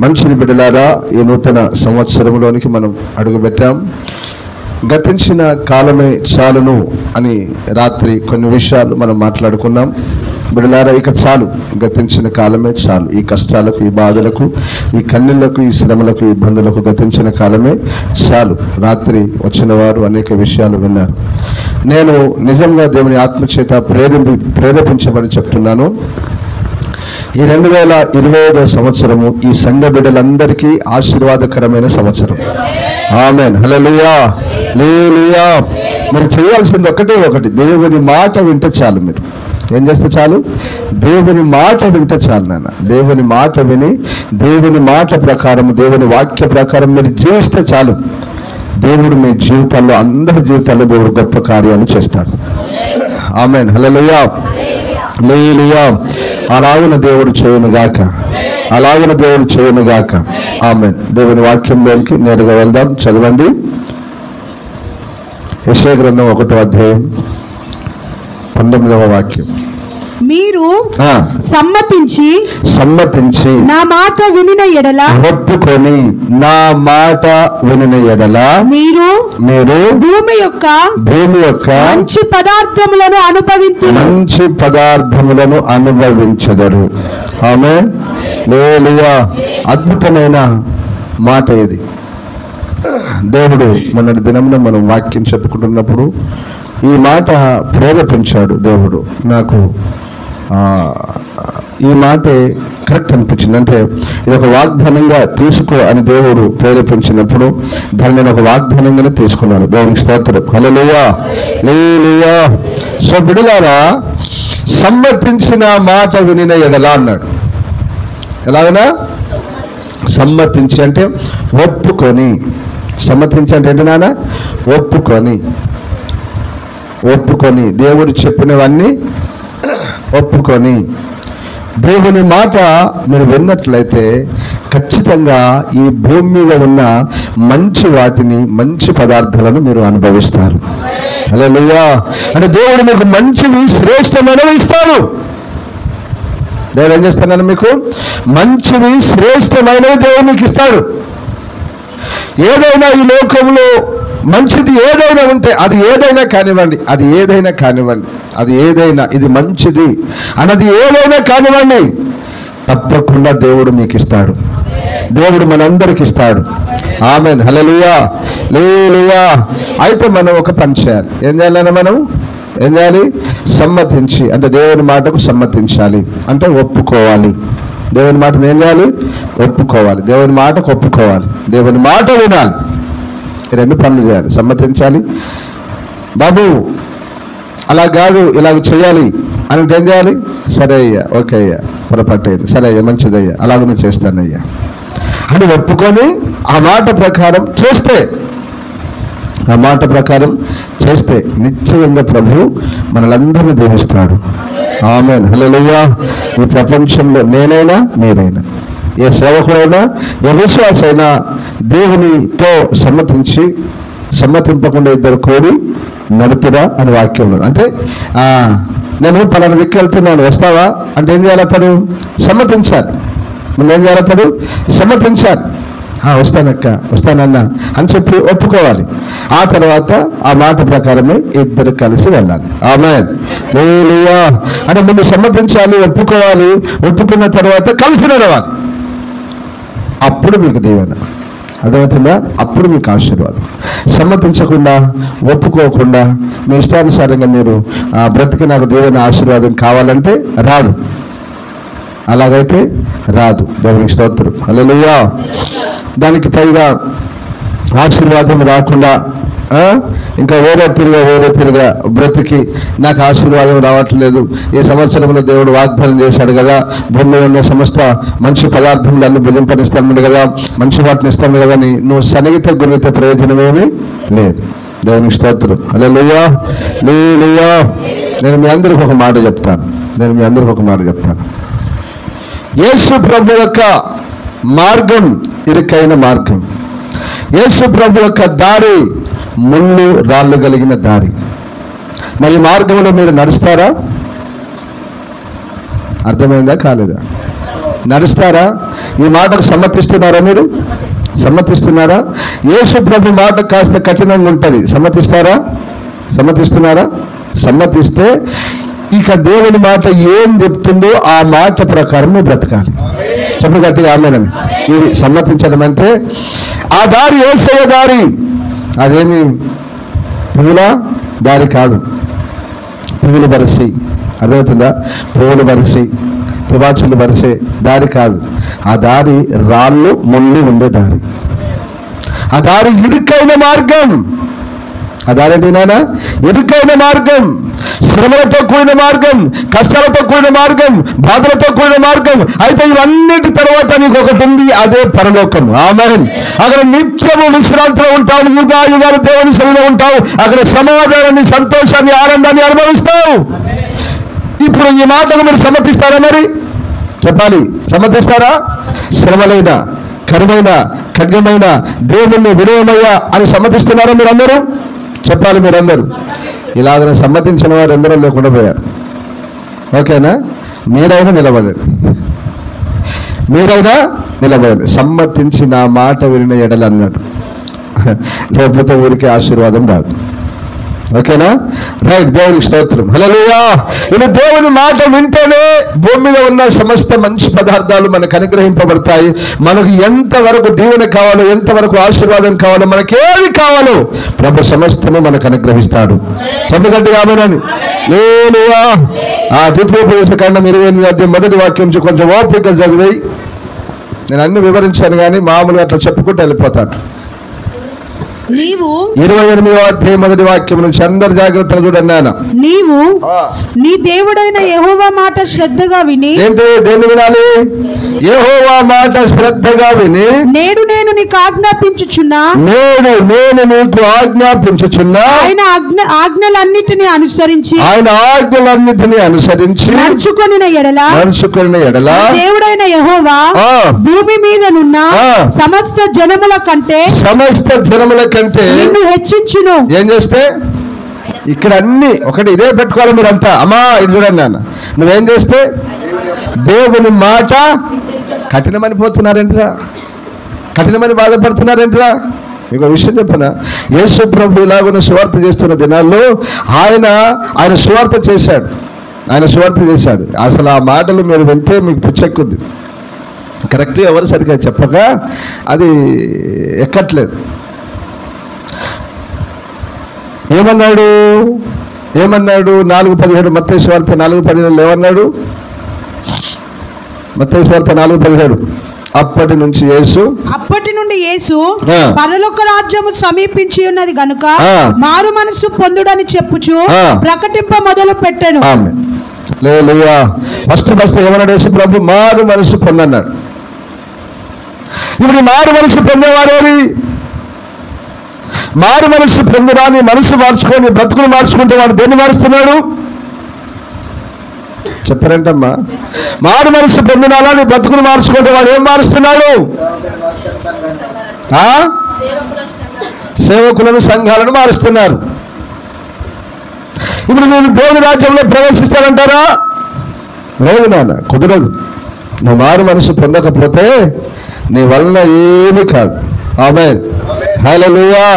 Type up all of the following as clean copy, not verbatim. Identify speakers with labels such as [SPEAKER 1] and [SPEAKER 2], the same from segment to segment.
[SPEAKER 1] మంచిని బిడ్డలారా, ఈ నూతన సంవత్సరంలోనికి మనం అడుగుపెట్టాం. గతించిన కాలమే చాలును అని రాత్రి కొన్ని విషయాలు మనం మాట్లాడుకున్నాం. బిడ్డలారా, ఇక చాలు, గతించిన కాలమే చాలు. ఈ కష్టాలకు, ఈ బాధలకు, ఈ కన్నీళ్లకు, ఈ శ్రమలకు, ఈ ఇబ్బందులకు గతించిన కాలమే చాలు. రాత్రి వచ్చిన వారు అనేక విషయాలు విన్నారు. నేను నిజంగా దేవుని ఆత్మచేత ప్రేరేపించబడి చెప్తున్నాను. ఈ 2025వ సంవత్సరము ఈ సంఘ బిడ్డలందరికీ ఆశీర్వాదకరమైన సంవత్సరం. ఆమేన్, హల్లెలూయా, హల్లెలూయా. మీరు చేయాల్సింది ఒకటి, దేవుని మాట వింటే చాలు. మీరు ఏం చేస్తే చాలు? దేవుని మాట వింటే చాలు నాన్న. దేవుని మాట విని, దేవుని మాట ప్రకారం, దేవుని వాక్య ప్రకారం మీరు జీవిస్తే చాలు. దేవుడు మీ జీవితాల్లో, అందరి జీవితాల్లో దేవుడు గొప్ప కార్యాలు చేస్తాడు. ఆమేన్, హల్లెలూయా, హల్లెలూయా. అలాగున దేవుడు చేయనుగాక, అలాగున దేవుడు చేయనుగాక. ఆమేన్. దేవుని వాక్యంలోనికి నేరుగా వెళ్దాం. చదవండి. యెషయా గ్రంథం 1వ అధ్యాయం 19వ వాక్యం.
[SPEAKER 2] మీరు సమ్మతించి నా మాట వినిన ఎడల,
[SPEAKER 1] ఒప్పుకొని నా మాట వినిన ఎడల
[SPEAKER 2] మీరు భూమి యొక్క మంచి పదార్థములను
[SPEAKER 1] అనుభవించెదరు. ఆమేన్, హల్లెలూయా. అద్భుతమైన మాట ఇది. దేవుడు మొన్నటి దినమున మనం వాక్యం చెప్పుకుంటున్నప్పుడు ఈ మాట ప్రేరేపించాడు దేవుడు. నాకు ఈ మాటే కరెక్ట్ అనిపించింది. అంటే ఇది ఒక వాగ్దానంగా తీసుకో అని దేవుడు ప్రేరేపించినప్పుడు దాన్ని నేను ఒక వాగ్దానంగానే తీసుకున్నాను. దేవునికి స్తోత్రం, హల్లెలూయా, హల్లెలూయా. సో బిడ్డలారా, సమ్మతించిన మాట వినిన ఎడలా అన్నాడు. ఎలాగైనా సమ్మతించి అంటే ఒప్పుకొని. సమ్మతించి అంటే ఏంటి నాన్న? ఒప్పుకొని దేవుడు చెప్పినవన్నీ ఒప్పుకొని దేవుని మాట మీరు విన్నట్లయితే ఖచ్చితంగా ఈ భూమి మీద ఉన్న మంచి వాటిని, మంచి పదార్థాలను మీరు అనుభవిస్తారు. హల్లెలూయా. అంటే దేవుడు మీకు మంచివి, శ్రేష్టమైనవి ఇస్తాడు. దేవుడు ఏం చేస్తానని మీకు మంచివి, శ్రేష్టమైనవి దేవుడు మీకు ఇస్తాడు. ఏదైనా ఈ లోకంలో మంచిది ఏదైనా ఉంటే, అది ఏదైనా కానివ్వండి, ఇది మంచిది అన్నది ఏదైనా కానివ్వండి, తప్పకుండా దేవుడు మీకు ఇస్తాడు. దేవుడు మనందరికి ఇస్తాడు. ఆమేన్, హల్లెలూయా, హల్లెలూయా. అయితే మనం ఒక పని చేయాలి. ఏం చేయాలన్నా మనం ఏం చేయాలి? సమ్మతించి, అంటే దేవుని మాటకు సమ్మతించాలి, అంటే ఒప్పుకోవాలి. దేవుని మాటను ఏం చేయాలి? ఒప్పుకోవాలి. దేవుని మాటకు ఒప్పుకోవాలి, దేవుని మాట వినాలి. ఈ 2 పనులు చేయాలి. సమ్మతించాలి, బాబు అలా కాదు ఇలాగ చేయాలి అని ఏం చేయాలి? సరే అయ్యా, ఓకే అయ్యా, పొరపాటైంది, సరే అయ్యా, మంచిదయ్యా, అలాగనే చేస్తానయ్యా అని ఒప్పుకొని ఆ మాట ప్రకారం చేస్తే నిశ్చయంగా ప్రభువు మనలందరినీ దీవిస్తాడు. ఆమేన్, హల్లెలూయా. ఈ ప్రపంచంలో నేనైనా, మీరైనా, ఏ సేవకుడైనా, ఏ విశ్వాసైనా దేవునితో సమ్మతింపకుండా ఇద్దరు కోడి నడుపురా అని వాక్యం ఉంది. అంటే నేను పలానా దిక్కు వెళ్తున్నాను, వస్తావా అంటే ఏం చేయాలి? అతడు సమ్మతించాలి. ముందు ఏం చేయాలి? అతడు సమ్మతించాలి. వస్తానక్క, వస్తానన్నా అని చెప్పి ఒప్పుకోవాలి. ఆ తర్వాత ఆ మాట ప్రకారమే ఇద్దరు కలిసి వెళ్ళాలి. ఆమేన్, హల్లెలూయా. అంటే ముందు సమ్మతించాలి, ఒప్పుకోవాలి, ఒప్పుకున్న తర్వాత కలిసి నడవాలి. అప్పుడు మీకు దీవెన, అర్థమవుతుందా? అప్పుడు మీకు ఆశీర్వాదం. సమ్మతించకుండా, ఒప్పుకోకుండా మీ ఇష్టానుసారంగా మీరు బ్రతికి నాకు దీవెన, ఆశీర్వాదం కావాలంటే రాదు. అలాగైతే రాదు. దేవునికి స్తోత్రం, హల్లెలూయా. దానికి పైగా ఆశీర్వాదం రాకుండా ఇంకా వేరే తిరిగా బ్రతికి నాకు ఆశీర్వాదం రావట్లేదు, ఈ సంవత్సరంలో దేవుడు వాగ్దానం చేశాడు కదా, భూమి ఉన్న సమస్త మంచి పదార్థములన్నీ భుజింపనిస్తాను కదా, మంచి వాటిని ఇస్తాను కదా అని నువ్వు సనిగితే గురిగితే ప్రయోజనమేమీ లేదు. దేవునికి స్తోత్రం, హల్లెలూయా, హల్లెలూయా. నేను మీ అందరికి ఒక మాట చెప్తాను. యేసు ప్రభు యొక్క మార్గం ఇరుకైన మార్గం. యేసు ప్రభు యొక్క దారి ముళ్ళు రాళ్ళు కలిగిన దారి. మరి ఈ మార్గంలో మీరు నడుస్తారా? అర్థమైందా? కాలేదా? నడుస్తారా? ఈ మాటకు సమ్మతిస్తున్నారా? మీరు సమ్మతిస్తున్నారా? యేసు ప్రభు మాట కాస్త కఠినంగా ఉంటుంది, సమ్మతిస్తారా? సమ్మతిస్తున్నారా? సమ్మతిస్తే ఇక దేవుని మాట ఏం చెప్తుందో ఆ మాట ప్రకారం నువ్వు బ్రతకాలి. చెప్పు గట్టిగా ఆమేన్. ఇది సమ్మతించడం అంటే ఆ దారి యేసయ్య దారి, అదేమి పువ్వుల దారి కాదు. పువ్వులు బరిసి, అర్థమవుతుందా? పువ్వులు బరిసి తివాచులు బరిసే దారి కాదు. ఆ దారి రాళ్ళు ముళ్ళు ఉండే దారి. ఆ దారి ఇరుకైన మార్గం. ఆ దారి ఏంటి నాన్న? ఇరుకైన మార్గం, శ్రమలతో కూడిన మార్గం, కష్టాలతో కూడిన మార్గం, బాధలతో కూడిన మార్గం. అయితే ఇవన్నిటి తర్వాత నీకు ఒకటి ఉంది, అదే పరలోకం. ఆమేన్. అక్కడ నిత్యము విశ్రాంతిలో ఉంటావు, యుగాలు దేవుని సన్నిధిలో ఉంటావు. అక్కడ సమాధానాన్ని, సంతోషాన్ని, ఆనందాన్ని అనుభవిస్తావు. ఇప్పుడు ఈ మాటకు మీరు సమ్మతిస్తారా? మరి చెప్పాలి, సమ్మతిస్తారా? శ్రమలైన, కరువైన, ఖడ్గమైన, దేవుణ్ణి వినయమయ్యా అని సమ్మతిస్తున్నారా మీరందరూ? చెప్పాలి మీరందరూ. ఇలాగ సమ్మతించిన వారు ఎందరో లేకుండా పోయారు. ఓకేనా? మీరైనా నిలబడండి, మీరైనా నిలబడండి. సమ్మతించి నా మాట వినిన ఎడలు అన్నాడు, లేకపోతే ఊరికి ఆశీర్వాదం రాదు. ఓకేనా? రైట్. దేవునికి స్తోత్రం. హల్లెలూయా. ఇది దేవుని మాట వింటేనే భూమి మీద ఉన్న సమస్త మంచి పదార్థాలు మనకు అనుగ్రహింపబడతాయి. మనకు ఎంతవరకు దీవెన కావాలో, ఎంతవరకు ఆశీర్వాదం కావాలో, మనకేది కావాలో ప్రభు సమస్తము మనకు అనుగ్రహిస్తాడు. చెప్పగట్టి ఆమేనని. హల్లెలూయా. ఆ ద్వితీయోపదేశకాండం 28 మొదటి వాక్యం నుంచి కొంచెం ఓపిక చదివి, నేను అన్ని వివరించాను కానీ మామూలుగా అట్లా చెప్పుకుంటూ వెళ్ళిపోతాను.
[SPEAKER 2] నీవు
[SPEAKER 1] 28వ అధ్యాయం మొదటి వాక్యం నుంచి అందరు జాగ్రత్తగా చూడండి నాన్న.
[SPEAKER 2] నీవు నీ దేవుడైన యెహోవా మాట శ్రద్ధగా విని.
[SPEAKER 1] ఏంటి? దేన్ని వినాలి? యెహోవా మాట శ్రద్ధగా విని.
[SPEAKER 2] నేడు నేను నీకు ఆజ్ఞాపించుచున్నా,
[SPEAKER 1] నేను నీకు ఆజ్ఞాపించుచున్నా
[SPEAKER 2] ఆయన ఆజ్ఞలన్నిటిని అనుసరించి,
[SPEAKER 1] ఆయన ఆజ్ఞలన్నిటిని అనుసరించి
[SPEAKER 2] నడుచుకొనిన ఎడల దేవుడైన యెహోవా భూమి మీదనున్న సమస్త జనముల కంటే నిన్ను హెచ్చించును.
[SPEAKER 1] ఏం చేస్తే? ఇక్కడ అన్ని ఒకటి ఇదే పెట్టుకోవాలి మీరంతా. అమ్మా ఇది చూడండి నాన్న, నువ్వేం చేస్తే దేవుని మాట కఠినమని పోతున్నారేంట్రా? కఠినమని బాధపడుతున్నారేంట్రా? మీకు విషయం చెప్పనా? యేసు ప్రభు ఇలాగున్న సువార్త చేస్తున్న దినాల్లో ఆయన సువార్త చేశాడు. అసలు ఆ మాటలు మీరు వింటే మీకు పిచ్చెక్కుద్ది. కరెక్ట్గా ఎవరు సరిగ్గా చెప్పక అది ఎక్కట్లేదు. ఏమన్నాడు? 4:17 మత్తయి సువార్త 4:17 ఏమన్నాడు? మత్తయి సువార్త 4:17 అప్పటి నుండి యేసు
[SPEAKER 2] పరలోక రాజ్యము సమీపించి ఉన్నది గనుక మారు మనసు పొందుడని చెప్పుచు ప్రకటింప మొదలు పెట్టెను.
[SPEAKER 1] హల్లెలూయా. ఫస్ట్ ఏమన్నాడు యేసు ప్రభు? మారు మనసు పొందన్నాడు. ఇప్పుడు మారు మనసు పొందేవారేవి? మారు మనసు పొందురా, నీ మనసు మార్చుకొని బ్రతుకులు మార్చుకుంటే వాడు దేన్ని మారుస్తున్నాడు? చెప్పారంటమ్మా. మారు మనసు పొందినాలా, నీ బ్రతుకులు మార్చుకుంటే వాడు ఏం మారుస్తున్నాడు? సేవకులను, సంఘాలను మారుస్తున్నారు. ఇప్పుడు నేను దేవుని రాజ్యంలో ప్రవేశిస్తానంటారా? లేదు నాన్న, కుదరదు. నువ్వు మారు మనసు పొందకపోతే నీ వలన ఏమీ కాదు. ఆమేన్. హల్లెలూయా.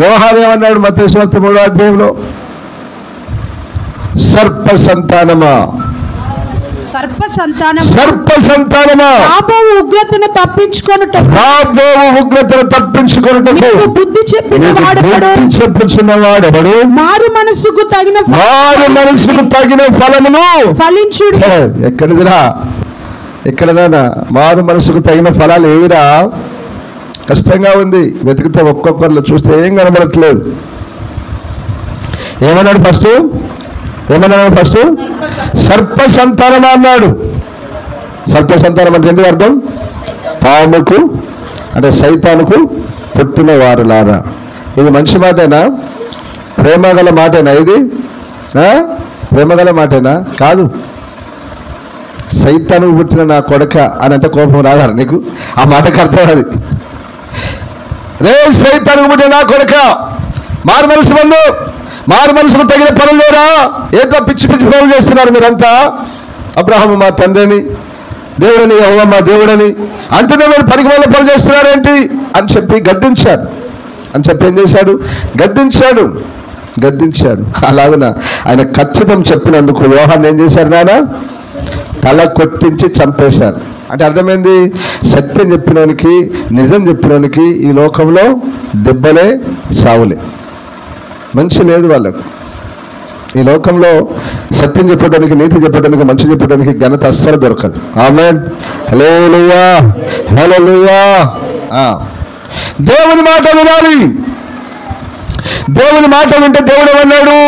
[SPEAKER 1] యోహాను ఏమన్నాడు? మత్తయి సువార్త 3వ అధ్యాయంలో, సర్ప సంతానమా రాబోవు ఉగ్రతను తప్పించుకొనుటకు
[SPEAKER 2] బుద్ధి
[SPEAKER 1] చెప్పుచున్నవాడెవడు?
[SPEAKER 2] మారు మనసుకు
[SPEAKER 1] తగిన ఫలమును
[SPEAKER 2] ఫలించుడు.
[SPEAKER 1] ఎక్కడనా మారు మనసుకు తగిన ఫలాలు ఏవిరా? కష్టంగా ఉంది. వెతికితే ఒక్కొక్కరిలో చూస్తే ఏం కనబడట్లేదు. ఏమన్నాడు ఫస్ట్? సర్ప సంతానం అన్నాడు. సర్ప సంతానం అంటే ఏంటి అర్థం? పాముకు అంటే సైతానుకు పుట్టిన వారులారా. ఇది మంచి మాటేనా? ప్రేమగల మాటేనా ఇది? ప్రేమగల మాటేనా? కాదు. సైతానుకు పుట్టిన నా కొడక అని అంటే కోపం రాదా నీకు? ఆ మాటకు అర్థం అది. రే సైతానుకు పుట్టిన నా కొడక, మారు మనసు పొందు. మారు మనసుకు తగిన పనులు లేరా? ఏదో పిచ్చి పనులు చేస్తున్నారు మీరంతా. అబ్రహాము మా తండ్రిని, దేవుడని యెహోవా మా దేవుడని అంటున్నా మీరు పనికి వల్ల పని చేస్తున్నారేంటి అని చెప్పి గద్దించాడు. అని చెప్పి ఏం చేశాడు? గద్దించాడు. అలాగున ఆయన ఖచ్చితం చెప్పినందుకు యోహాను ఏం చేశారు? నాన్న తల కొట్టించి చంపేశారు. అంటే అర్థమైంది, సత్యం చెప్పినోనికి, నిజం చెప్పినోనికి ఈ లోకంలో దెబ్బలే సావులే, మంచి లేదు వాళ్ళకు. ఈ లోకంలో సత్యం చెప్పడానికి, నీతి చెప్పడానికి, మంచి చెప్పడానికి ఘనత అస్సలు దొరకదు. ఆమేన్, హల్లెలూయా, హల్లెలూయా. దేవుని మాట వినాలి. దేవుని మాట వింటే దేవుడు ఏమన్నాడు?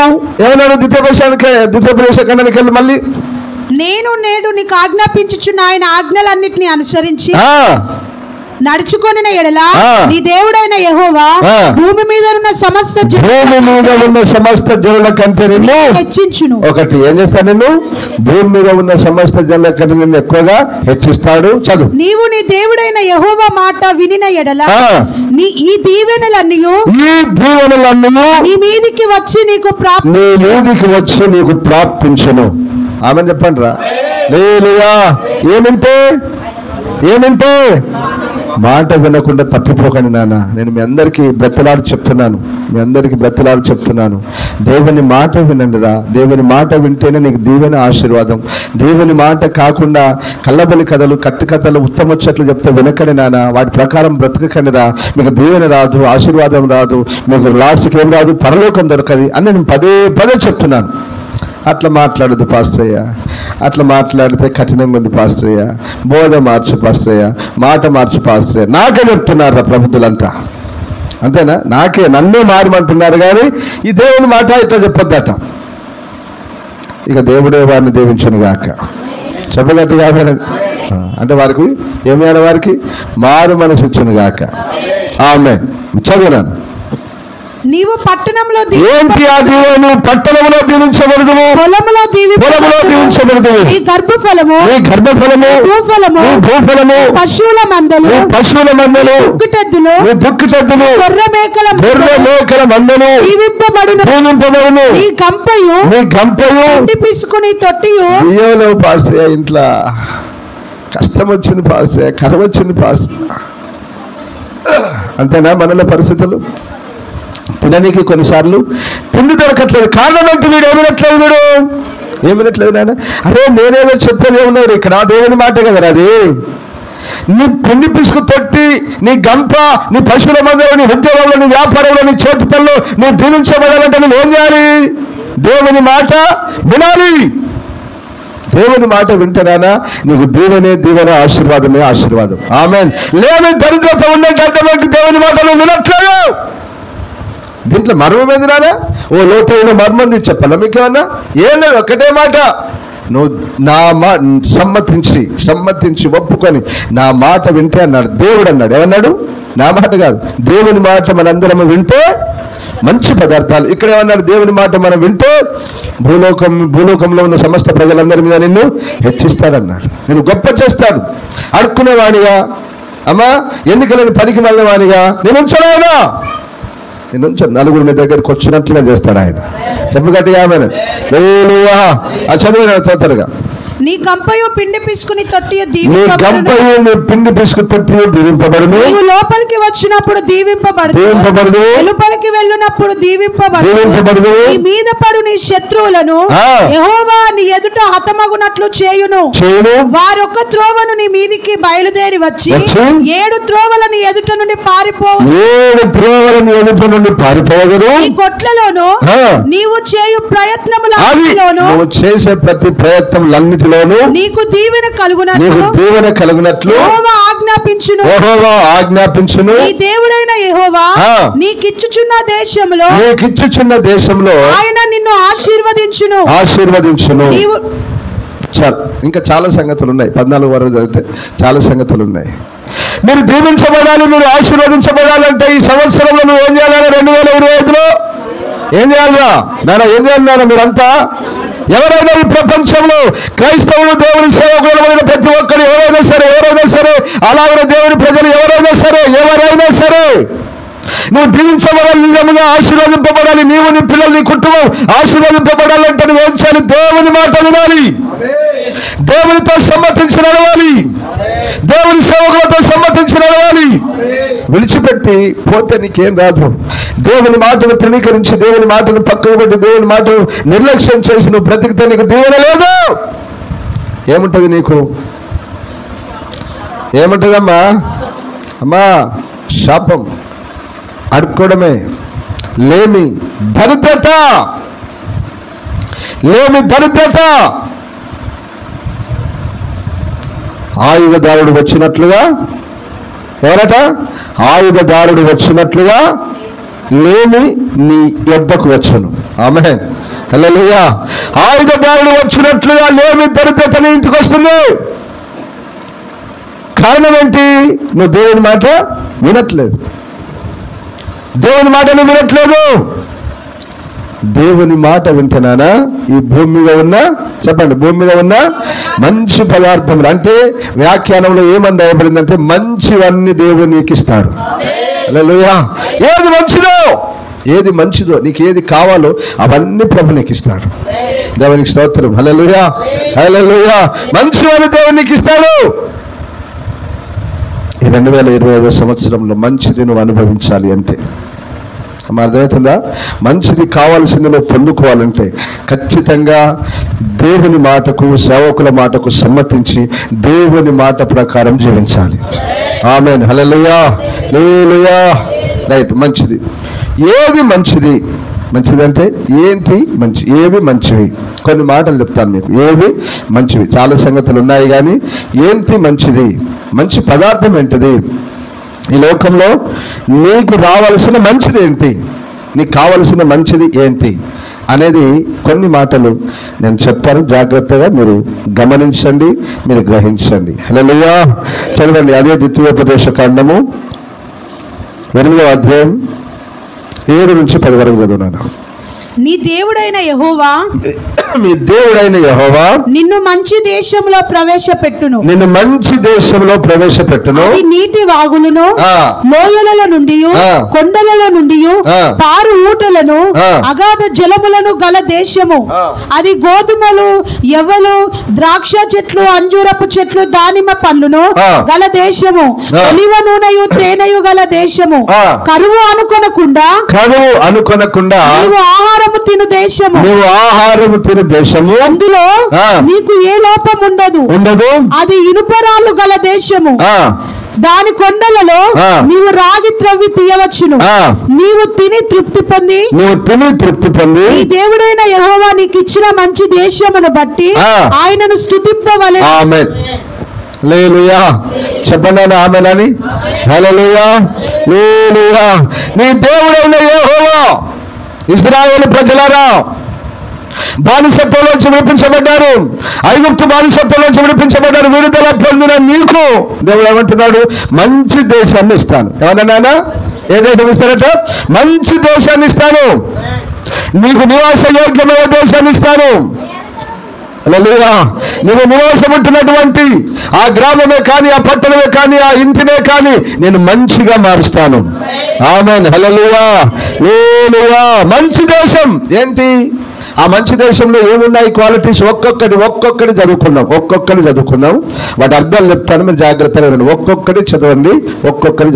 [SPEAKER 1] ద్వితీయోపదేశ ఖండానికి వెళ్ళి మళ్ళీ
[SPEAKER 2] నేను నేడు నీకు ఆజ్ఞాపించుచున్న ఆయన ఆజ్ఞలన్నిటిని అనుసరించి నడుచుకొనిన ఎడల నీ దేవుడైన యెహోవా భూమి మీద ఉన్న సమస్త జనుల కంటే నిన్ను హెచ్చించును. ఒకటి ఏం చేస్తాడు? నిన్ను భూమి మీద ఉన్న సమస్త జనుల కంటే నిన్ను ఎక్కువగా హెచ్చిస్తాడు. చదువు. నీవు నీ దేవుడైన యెహోవా మాట వినిన ఎడల ఈ దీవెనలన్నీ నీ మీదికి వచ్చి నీకు ప్రాప్తించును. ఆమె చెప్పండి రా. ఏమంటే మాట వినకుండా తప్పిపోకండి నాన్న. నేను మీ అందరికీ బ్రతిలాడు చెప్తున్నాను. దేవుని మాట వినండి రా. దేవుని మాట వింటేనే నీకు దీవెన, ఆశీర్వాదం. దేవుని మాట కాకుండా కల్లబలి కథలు, కట్టు కథలు, ఉత్తమొచ్చట్లు చెప్తే వినకండి నాన్న. వాటి ప్రకారం బ్రతకకండి రా. మీకు దీవెన రాదు, ఆశీర్వాదం రాదు, మీకు లాస్ట్కి ఏం రాదు, పరలోకం దొరకదు అని నేను పదే చెప్తున్నాను. అట్లా మాట్లాడదు పాస్టయ్య, అట్లా మాట్లాడితే కఠినంగా ఉంది పాస్టయ్య, బోధ మార్చు పాస్టయ్య, మాట మార్చు పాస్టయ్య. నాకే చెప్తున్నారు ప్రబుద్ధులంతా, అంతేనా? నన్నే మారమంటున్నారు కానీ ఈ దేవుని మాట ఇట్లా చెప్పొద్దట. ఇక దేవుడే వారిని దీవించును గాక. చెప్పగట్టుగా అంటే వారికి ఏమైనా వారికి మారు మనసు ఇచ్చును గాక. ఆమేన్. చదువునాను. నీవు పట్టణంలో దీవించబడదు, పొలములో దీవించబడదు. నీ గర్భఫలము, భూఫలము, పశువుల మందలు, దుక్కిటెద్దులు, గొర్రె మేకల మందలు దీవింపబడును. నీ గంపయు ఇంటి పిసుకుని తొట్టియు. ఇంట్లో కష్టం వచ్చింది పాసే, కరం వచ్చింది పాసే, అంతేనా మనలో పరిస్థితులు? తినడానికి కొన్నిసార్లు తిండి దొరకట్లేదు. కారణం అంటే వీడు ఏమినట్లేదు నాయన. అరే నేనేదో చెప్పేది ఏమన్నారు ఇక్కడ, దేవుని మాటే కదా అది. నీ తిండి పిసుకు తొట్టి, నీ గంప, నీ పశువుల మందలో, నీ ఉద్యోగంలో, నీ వ్యాపారంలో, నీ చేతి పనులు నువ్వు దీవించబడాలంటే నువ్వు ఏం చేయాలి? దేవుని మాట వినాలి. దేవుని మాట వింటేనా నీకు దీవెన, ఆశీర్వాదం. ఆమేన్. లేని దరిద్రత ఉన్నట్టు అర్థమైంది. దేవుని మాట నువ్వు వినట్లేదు. దీంట్లో మర్మం ఏది రాదా? ఓ లోతైన మర్మం నీకు చెప్పాలా మీకేమన్నా? ఏం లేదు, ఒకటే మాట. నువ్వు నా సమ్మతించి ఒప్పుకొని నా మాట వింటే అన్నాడు దేవుడు. ఏమన్నాడు? నా మాట కాదు, దేవుని మాట మనందరం వింటే మంచి పదార్థాలు. ఇక్కడ ఏమన్నాడు? దేవుని మాట మనం వింటే భూలోకంలో ఉన్న సమస్త ప్రజలందరి మీద నిన్ను హెచ్చిస్తాడన్నాడు. నేను గొప్ప చేస్తాడు. అడుక్కునేవాడిగా, అమ్మా ఎన్నికలేని పనికి వెళ్ళేవాడిగా నేను ఉంచలేనా? నేను నలుగురు మీ దగ్గరకు వచ్చినట్లుగా చేస్తాడు ఆయన. చెప్పు గట్టిగా ఆమెను. చదివిన తొందరగా. నీ గంపయు పిండి పిసుకుని తొట్టియు దీవింపబడును. నీవు లోపలికి వచ్చినప్పుడు దీవింపబడదు, వెలుపలికి వెళ్ళినప్పుడు దీవింపబడదు. నీ మీద పడు నీ శత్రువులను యెహోవా నీ ఎదుట హతమగునట్లు చేయును. వారొక త్రోవను నీ మీదికి బయలుదేరి వచ్చి 7 త్రోవల నీ ఎదుట నుండి పారిపోవును. ఈ కొట్లలోను నీవు చేయు ప్రయత్నములన్నిటిలోను, చేసే ప్రతి ప్రయత్నములన్నిటిలోను నీకు దీవెన కలుగునట్లు యెహోవా ఆజ్ఞాపించును. నీ దేవుడైన యెహోవా నీకిచ్చుచున్న దేశంలో ఆయన నిన్ను ఆశీర్వదించును. ఇంకా చాలా సంగతులు ఉన్నాయి. 14 వరకు చదివితే చాలా సంగతులు ఉన్నాయి. మీరు దీవించబడాలి, మీరు ఆశీర్వదించబడాలంటే ఈ సంవత్సరంలో నువ్వు ఏం చేయాలి? 2025లో ఏం చేయాలిరా నాన్న? ఏం చేయాలి నాన్న? మీరంతా ఎవరైనా ఈ ప్రపంచంలో క్రైస్తవులు, దేవుని సేవకులైన ప్రతి ఒక్కరు ఎవరైనా సరే అలాగే దేవుని ప్రజలు ఎవరైనా సరే నువ్వు దీవించబడాలి, నిజంగా ఆశీర్వదింపబడాలి. నీవు, నీ పిల్లలు, నీ కుటుంబం ఆశీర్వదింపబడాలంటే నువ్వు ఏం చేయాలి? దేవుని మాట వినాలి.
[SPEAKER 1] దేవునితో సమ్మతించి నడవాలి, దేవుని సేవకులతో సమ్మతించి నడవాలి. విడిచిపెట్టి పోతే నీకేం రాదు. దేవుని మాటను తృణీకరించి, దేవుని మాటను పక్కకు పెట్టి, దేవుని మాటను నిర్లక్ష్యం చేసి నువ్వు బ్రతికితే నీకు దీవెన లేదు. ఏముంటుంది నీకు? ఏముంటుందమ్మా? అమ్మా, శాపం, అడుక్కోవడమే, లేమి, దరిద్రత, లేమి, దరిద్రత. ఆయుధదారుడు వచ్చినట్లుగా, ఎవరట? ఆయుధదారుడు వచ్చినట్లుగా లేమి నీ యొద్దకు వచ్చును. ఆమేన్, హల్లెలూయా. ఆయుధదారుడు వచ్చినట్లుగా లేమి, దరిద్రత నీ ఇంటికి వస్తుంది. కారణం ఏంటి? నువ్వు దేవుని మాట వినట్లేదు. దేవుని మాట నువ్వు వినట్లేదు. దేవుని మాట వింటున్నానా? ఈ భూమి మీద ఉన్న, చెప్పండి, భూమి మీద ఉన్న మంచి పదార్థములు, అంటే వ్యాఖ్యానంలో ఏమని రాయబడిందంటే మంచివన్నీ దేవుడు నీకు ఇస్తాడు. హల్లెలూయా. ఏది మంచిదో, ఏది మంచిదో, నీకు ఏది కావాలో అవన్నీ ప్రభు నీకు ఇస్తాడు. దేవునికి స్తోత్రం. హల్లెలూయా, హల్లెలూయా. మంచివన్నీ దేవుడు నీకు ఇస్తాడు. ఈ 2025 సంవత్సరంలో మంచిది నువ్వు అనుభవించాలి అంటే, అర్థమవుతుందా? మంచిది కావాల్సింది నువ్వు పొందుకోవాలంటే ఖచ్చితంగా దేవుని మాటకు, సేవకుల మాటకు సమ్మతించి దేవుని మాట ప్రకారం జీవించాలి. ఆమేన్, హల్లెలూయా, హల్లెలూయా. రైట్. మంచిది ఏది? మంచిది, మంచిదంటే ఏంటి? మంచి, ఏవి మంచివి? కొన్ని మాటలు చెప్తాను మీకు. ఏవి మంచివి? చాలా సంగతులు ఉన్నాయి, కానీ ఏంటి మంచిది? మంచి పదార్థం ఏంటిది? ఈ లోకంలో నీకు రావాల్సిన మంచిది ఏంటి? నీకు కావలసిన మంచిది ఏంటి అనేది కొన్ని మాటలు నేను చెప్తాను. జాగ్రత్తగా మీరు గమనించండి, మీరు గ్రహించండి. హల్లెలూయా. చదవండి. అదే ద్వితీయోపదేశ కాండము 8వ అధ్యాయం 7 నుంచి 10 వరకు చదువున్నాను.
[SPEAKER 3] నీ దేవుడైన యెహోవా,
[SPEAKER 1] మీ దేవుడైన యెహోవా
[SPEAKER 3] నిన్ను మంచి దేశంలో ప్రవేశపెట్టును,
[SPEAKER 1] నిన్ను మంచి దేశంలో ప్రవేశపెట్టును.
[SPEAKER 3] అది నీటి వాగులను, లోయలలో నుండి, కొండలలో నుండి పారు ఊటలను, అగాధ జలములను గల దేశము. అది గోధుమలు, యవ్వలు, ద్రాక్ష చెట్లు, అంజూరపు చెట్లు, దానిమ్మ పండ్లను గల దేశము. ఒలివ నూనెయు తేనెయు గల దేశము. కరువు అనుకొనకుండా నీవు ఆహారము తిను దేశము. అందులో నీకు ఏ లోపం ఉండదు. అది ఇనుపరాళ్ళు గల దేశము. దాని కొండలలో నీవు రాగి త్రవ్వి తీయవచ్చును. నీవు తిని తృప్తి పొంది నీ దేవుడైన యెహోవా నీకు ఇచ్చిన మంచి దేశమును బట్టి ఆయనను స్తుతింపవలెను.
[SPEAKER 1] ఆమేన్, హల్లెలూయా. చెప్పండి ఆమేన్ అని. హల్లెలూయా, హల్లెలూయా. నీ దేవుడైన యెహోవా, ఇశ్రాయేలు ప్రజలారా, బానిసత్వంలోంచి విడిపించబడ్డారు, ఐగుప్తు బానిసత్వంలోంచి విడిపించబడ్డారు. విడుదల పొందిన నీకు దేవుడు ఏమంటున్నాడు? మంచి దేశాన్ని ఇస్తాను. ఏమన్నా? ఏ దేశం ఇస్తారట? మంచి దేశాన్ని ఇస్తాను. నీకు నివాస యోగ్యమైన దేశాన్ని ఇస్తాను. హల్లెలూయా. నువ్వు నివాసం ఉంటున్నటువంటి ఆ గ్రామమే కానీ, ఆ పట్టణమే కానీ, ఆ ఇంటినే కానీ నేను మంచిగా మారుస్తాను. ఆమేన్, హల్లెలూయా, హల్లెలూయా. మంచి దేశం ఏంటి? ఆ మంచి దేశంలో ఏమున్నాయి క్వాలిటీస్? ఒక్కొక్కటి చదువుకున్నాం. వాటి అర్థాలు చెప్తాను, మీరు జాగ్రత్తగా వినండి. ఒక్కొక్కటి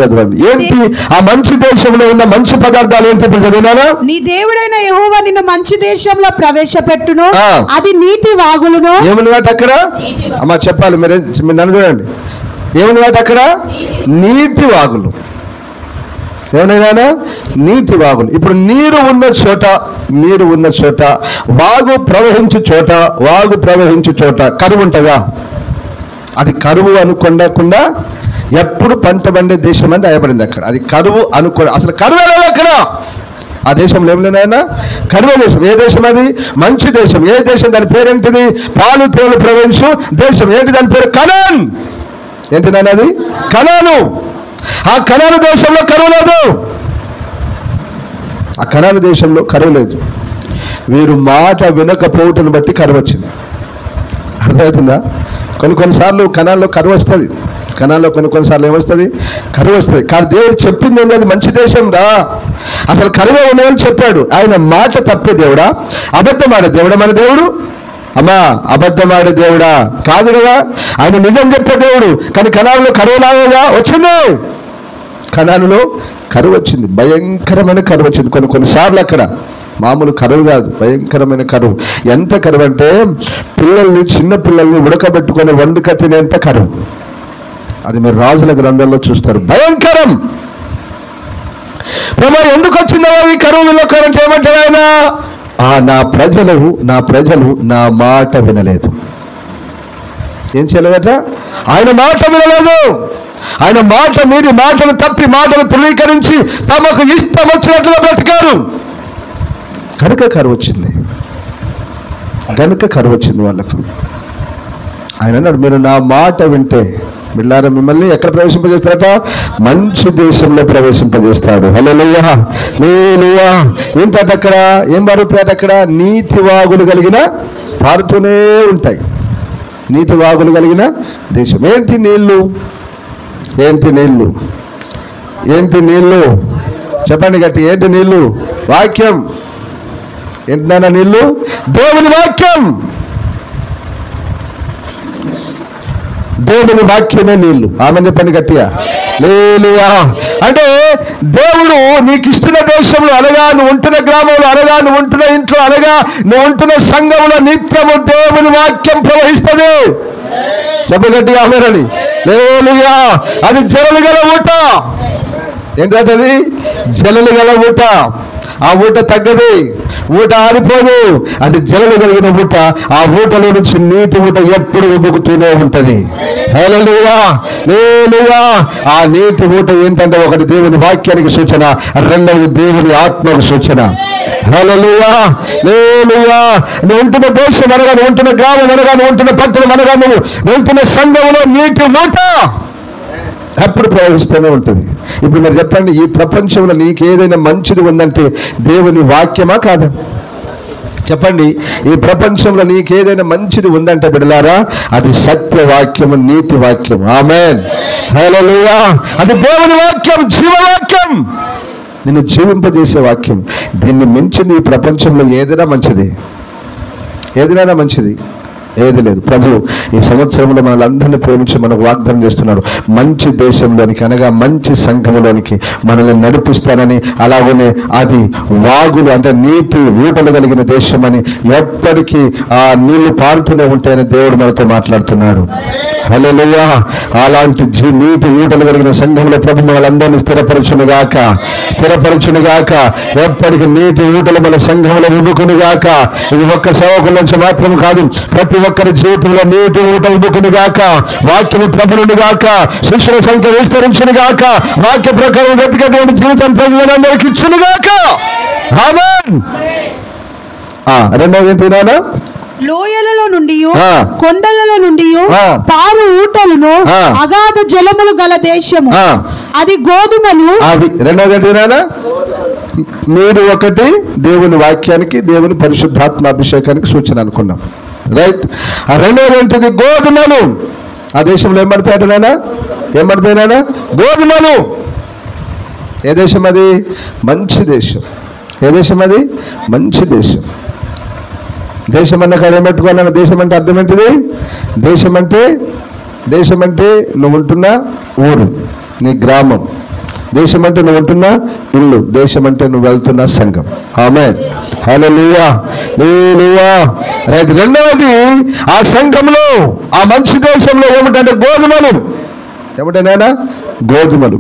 [SPEAKER 1] చదవండి. ఏంటి ఆ మంచి దేశంలో ఉన్న మంచి పదార్థాలు ఏంటి? ఇప్పుడు చదివినారా?
[SPEAKER 3] నీ దేవుడైన యెహోవా నిన్ను మంచి దేశంలో ప్రవేశపెట్టును, అది నీటి వాగులను.
[SPEAKER 1] ఏముంది వాటి అక్కడ? అమ్మా చెప్పాలి, మీరు నన్ను చూడండి. ఏముంది వాటి అక్కడ? నీటి వాగులు. ఏమన్నా? నీటి వాగులు. ఇప్పుడు నీరు ఉన్న చోట, వాగు ప్రవహించు చోట కరువు ఉంటుందా? అది కరువు అనుకోకుండా ఎప్పుడు పంట పండే దేశం అని రాయబడింది అక్కడ. అది కరువు అసలు కరువు లేదు అక్కడ. ఆ దేశంలో ఏం లేనాయన? కరువు దేశం. ఏ దేశం అది? మంచి దేశం. ఏ దేశం? దాని పేరేంటిది? పాలు తేనెలు ప్రవహించు దేశం. ఏంటి దాని పేరు? కనాన్. ఏంటి నాన్న అది? కనాను. ఆ కనాను దేశంలో కరువు లేదు. ఆ కనాను దేశంలో కరువు లేదు. వీరు మాట వినకపోవటం బట్టి కరువు వచ్చింది. అర్థమవుతుందా? కొన్నిసార్లు కనాల్లో కరువు వస్తుంది. కనాల్లో కొన్నిసార్లు ఏమొస్తుంది? కరువు వస్తుంది. కానీ దేవుడు చెప్పింది ఏంటి? అది మంచి దేశం రా, అసలు కరువు ఉన్నదని చెప్పాడు. ఆయన మాట తప్పే దేవుడా? అబద్ధమైన దేవుడా మన దేవుడు? అమ్మా అబద్ధమాడే దేవుడా కాదు కదా, ఆయన నిజం చెప్పే దేవుడు. కానీ కనానులో కరువు లాగా వచ్చింది, కనానులో కరువు వచ్చింది, భయంకరమైన కరువు వచ్చింది. కొన్నిసార్లు అక్కడ మామూలు కరువు కాదు, భయంకరమైన కరువు. ఎంత కరువు అంటే పిల్లల్ని, చిన్న పిల్లల్ని ఉడకబెట్టుకొని వండుక తినేంత కరువు. అది మీరు రాజుల గ్రంథంలో చూస్తారు. భయంకరం. ప్రభా ఎందుకు వచ్చిందో ఈ కరువులో కరెంట్ ఏమంటాడు ఆయన? నా ప్రజలు నా మాట వినలేదు. ఏం చేయలేదట? ఆయన మాట వినలేదు. ఆయన మాట మీది మాటలు తప్పి, మాటలు ధృవీకరించి తమకు ఇష్టం వచ్చినట్లుగా బ్రతికారు. కనుక కరువు వచ్చింది వాళ్ళకు. ఆయన అన్నాడు, మీరు నా మాట వింటే బిళ్ళారా మిమ్మల్ని ఎక్కడ ప్రవేశింపజేస్తారట? మంచి దేశంలో ప్రవేశింపజేస్తాడు. హల్లెలూయా, హల్లెలూయా. ఏంటట అక్కడ? ఏం పారుతాయట అక్కడ? నీటి వాగులు కలిగిన పారుతూనే ఉంటాయి. నీటి వాగులు కలిగిన దేశం. ఏంటి నీళ్లు? చెప్పండి గట్టి. ఏంటి నీళ్లు? వాక్యం. ఏంటన్నా నీళ్లు? దేవుని వాక్యం. దేవుని వాక్యమే నీళ్లు. ఆమె చెప్పండి గట్టిగా. హల్లెలూయా. అంటే దేవుడు నీకు ఇస్తున్న దేశంలో అనగా, నువ్వు ఉంటున్న గ్రామంలో అనగా, నువ్వు ఉంటున్న ఇంట్లో అనగా, నువ్వు ఉంటున్న సంఘంలో నిత్యము దేవుని వాక్యం ప్రవహిస్తుంది. చెప్పగట్టిగా ఆమెరని. హల్లెలూయా. అది జలలు గల ఊట. ఏంటంటే అది జలలు గల ఊట. ఆ ఊట తగ్గది, ఊట ఆరిపోదు. అది జలలు కలిగిన ఊట. ఆ ఊటలో నుంచి నీటి ఊట ఎప్పుడు ఉబుకుతూనే ఉంటది. హల్లెలూయా, హల్లెలూయా. ఆ నీటి ఊట ఏంటంటే ఒకటి దేవుని వాక్యానికి సూచన, రెండవది దేవుని ఆత్మకు సూచన. హల్లెలూయా, హల్లెలూయా. నువ్వు ఉంటున్న దేశం అనగా, నువ్వు ఉంటున్న గ్రామం అనగా, నువ్వు ఉంటున్న పట్టణం అనగా, నువ్వు ఉంటున్న సంఘంలో నీటి ఊట ఎప్పుడు ప్రవహిస్తూనే ఉంటుంది. ఇప్పుడు మీరు చెప్పండి, ఈ ప్రపంచంలో నీకు ఏదైనా మంచిది ఉందంటే దేవుని వాక్యమా కాదా? చెప్పండి, ఈ ప్రపంచంలో నీకు ఏదైనా మంచిది ఉందంటే బిడ్డలారా, అది సత్యవాక్యము, నీతి వాక్యం. ఆమేన్, హల్లెలూయా. అది దేవుని వాక్యం, జీవవాక్యం, నిన్ను జీవింపజేసే వాక్యం. దీన్ని మించింది ఈ ప్రపంచంలో ఏదైనా మంచిది? ఏది లేదు. ప్రభు ఈ సంవత్సరంలో మనల్ని ప్రేమించి మనకు వాగ్దానం చేస్తున్నాడు. మంచి దేశంలోనికి అనగా మంచి సంఘంలోనికి మనల్ని నడిపిస్తానని, అలాగనే అది వాగులు అంటే నీటి ఊటలు కలిగిన దేశం అని, ఎప్పటికీ ఆ నీళ్లు పారుతూనే ఉంటాయని దేవుడు మనతో మాట్లాడుతున్నాడు. హల్లెలూయా. అలాంటి నీటి ఊటలు కలిగిన సంఘంలో ప్రభు మనలందరినీ స్థిరపరచునుగాక. ఎప్పటికీ నీటి ఊటలు మన సంఘంలో ఉబ్బుకునుగాక. ఇది ఒక్క సేవకుల నుంచి మాత్రం కాదు, ప్రతి ఒక్కరి జీవితంలో నీటి ఊట ఉబ్బుకునుగాక. వాక్యము ప్రబలునుగాక. శిష్యుల సంఖ్య విస్తరించునుగాక. వాక్య ప్రకారం వెతికేటువంటి జీవితం ప్రజలందరికీ ఇచ్చునుగాక. ఆమేన్. రెండవది ఏంటినా?
[SPEAKER 3] లోయలలో నుండి, కొండలలో నుండి పారు ఊటలను, అగాధ జలములు గల దేశము, అది గోధుమలు.
[SPEAKER 1] అది రెండవది ఏంటినా? మీరు ఒకటి దేవుని వాక్యానికి, దేవుని పరిశుద్ధాత్మ అభిషేకానికి సూచన అనుకున్నాం, రైట్. ఆ రెండవది ఏంటిది? గోధుమలు. ఆ దేశంలో ఏం పడతాయటనైనా? గోధుమలు. ఏ దేశం అది? మంచి దేశం. ఏ దేశం అది? మంచి దేశం. దేశం అన్న కాడ ఏం పెట్టుకోవాలన్న? దేశం అంటే అర్థం ఏంటిది? దేశం అంటే నువ్వు ఉంటున్న ఊరు, నీ గ్రామం. దేశం అంటే నువ్వు ఉంటున్న ఇల్లు. దేశం అంటే నువ్వు వెళ్తున్న సంఘం. ఆమేన్, హల్లెలూయా, హల్లెలూయా. రైట్. రెండవది, ఆ సంఘంలో, ఆ మంచి దేశంలో ఏమిటంటే గోధుమలు. ఏమిటైనా? గోధుమలు,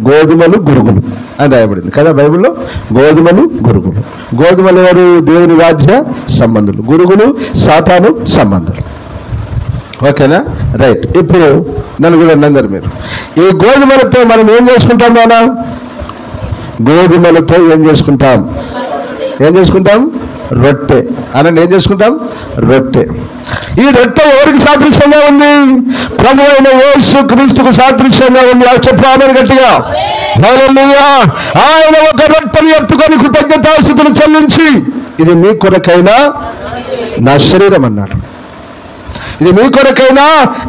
[SPEAKER 1] గురుగులు అని రాయబడింది కదా బైబిల్లో. గోధుమలు, గురుగులు. గోధుమలు ఎవరు? దేవుని రాజ్య సంబంధులు. గురుగులు సాతాను సంబంధులు. ఓకేనా? రైట్. ఇప్పుడు నలుగురు అందరు మీరు ఈ గోధుమలతో మనం ఏం చేసుకుంటాం? గోధుమలతో ఏం చేసుకుంటాం? రొట్టె. అనండి, ఏం చేసుకుంటాం? రొట్టె. ఈ రొట్టె ఎవరికి సాదృశ్యంగా ఉంది? ప్రభు అయిన యేసు క్రీస్తుకు సాదృశ్యంగా ఉంది. చెప్పు ఆమేన్ గట్టిగా. హల్లెలూయా. ఆయన ఒక రొట్టెని ఎత్తుకొని కృతజ్ఞతాస్తుతులు చెల్లించి, ఇది మీ కొరకైనా నా శరీరం అన్నాడు. ఇది మీ కొరకైనా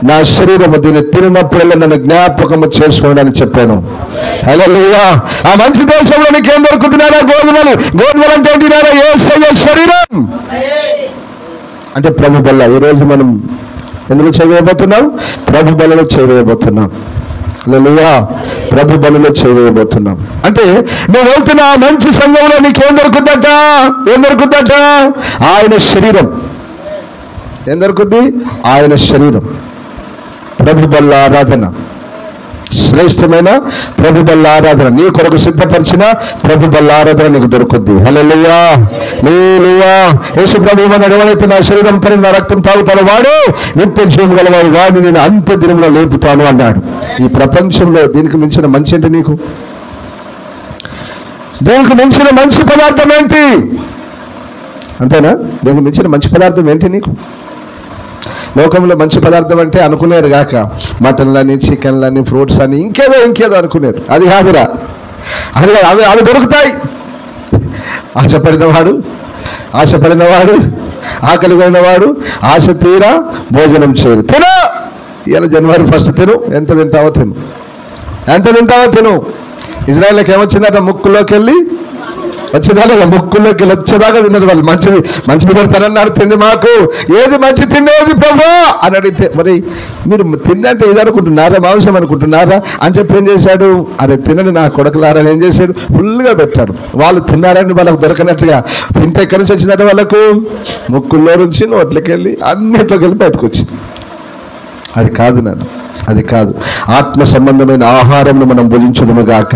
[SPEAKER 1] నా శరీరము, దీన్ని తిరిగినప్పుడల్లా నన్ను జ్ఞాపకము చేసుకోండి అని చెప్పాను. హల్లెలూయా. ఆ మంచి దేశంలో నీకేం దొరుకుతున్నారా? గోధుమలు. గోధుమలు అంటే ఏంటినారా? యేసయ్య శరీరం.
[SPEAKER 2] అంటే ప్రభు బల్ల. ఈరోజు మనం ఎందుకు చేయబోతున్నాం? ప్రభు బలలో చేయబోతున్నాం. హల్లెలూయా. ప్రభు బలలో చేయబోతున్నాం అంటే నువ్వు వెళ్తున్న మంచి సంఘంలో నీకేం దొరుకుద్దట? ఏం దొరుకుద్దట? ఆయన శరీరం. ఏం దొరుకుద్ది? ఆయన శరీరం. ప్రభు బల్ల ఆరాధన, శ్రేష్టమైన ప్రభు బల్ల ఆరాధన, నీ కొరకు సిద్ధపరిచిన ప్రభు బల్ల ఆరాధన నీకు దొరుకుద్ది. హల్లెలూయా, హల్లెలూయా. యేసు ప్రభువు అన్నాడు, ఎవరైతే నా శరీరం పని నా రక్తం తాగుతాడో వాడు నిత్య జీవం గలవాడు, వాడిని నేను అంత్య దినంలో లేపుతాను అన్నాడు. ఈ ప్రపంచంలో దీనికి మించిన మంచి ఏంటి నీకు? దీనికి మించిన మంచి పదార్థం ఏంటి? అంతేనా? దీనికి మించిన మంచి పదార్థం ఏంటి నీకు? లోకంలో మంచి పదార్థం అంటే అనుకునేరు కాక మటన్లని, చికెన్లని, ఫ్రూట్స్ అని ఇంకేదో అనుకునేరు. అది కాదురా, అది అవి దొరుకుతాయి. ఆశపడినవాడు ఆకలి కొన్నవాడు ఆశ తీరా భోజనం చేయరు. తిను, ఇలా జనవరి 1 తిను, ఎంత తింటావో తిను. ఇజ్రాయెల్కి ఏమొచ్చిందట? ముక్కులోకి వెళ్ళి వచ్చేదాకా తిన్నది వాళ్ళు. మంచిది పెడతానన్నారు, తిండి మాకు ఏది మంచి తినేది ప్రభు అని అడిగితే, మరి మీరు తిందంటే ఇది అనుకుంటున్నారా, మాంసం అనుకుంటున్నారా అని చెప్పి ఏం చేశాడు? అరే తినని నా కొడుకులారని ఏం చేశాడు? ఫుల్గా పెట్టాడు. వాళ్ళు తిన్నారని వాళ్ళకు దొరకనట్టుగా. తింటే ఎక్కడి నుంచి వచ్చిందంటే వాళ్ళకు ముక్కుల్లో నుంచి నోట్లకి వెళ్ళి అన్నిట్లోకి వెళ్ళి బయటకు వచ్చింది. అది కాదు నాన్న, అది కాదు. ఆత్మ సంబంధమైన ఆహారంను మనం భుజించుదుము గాక.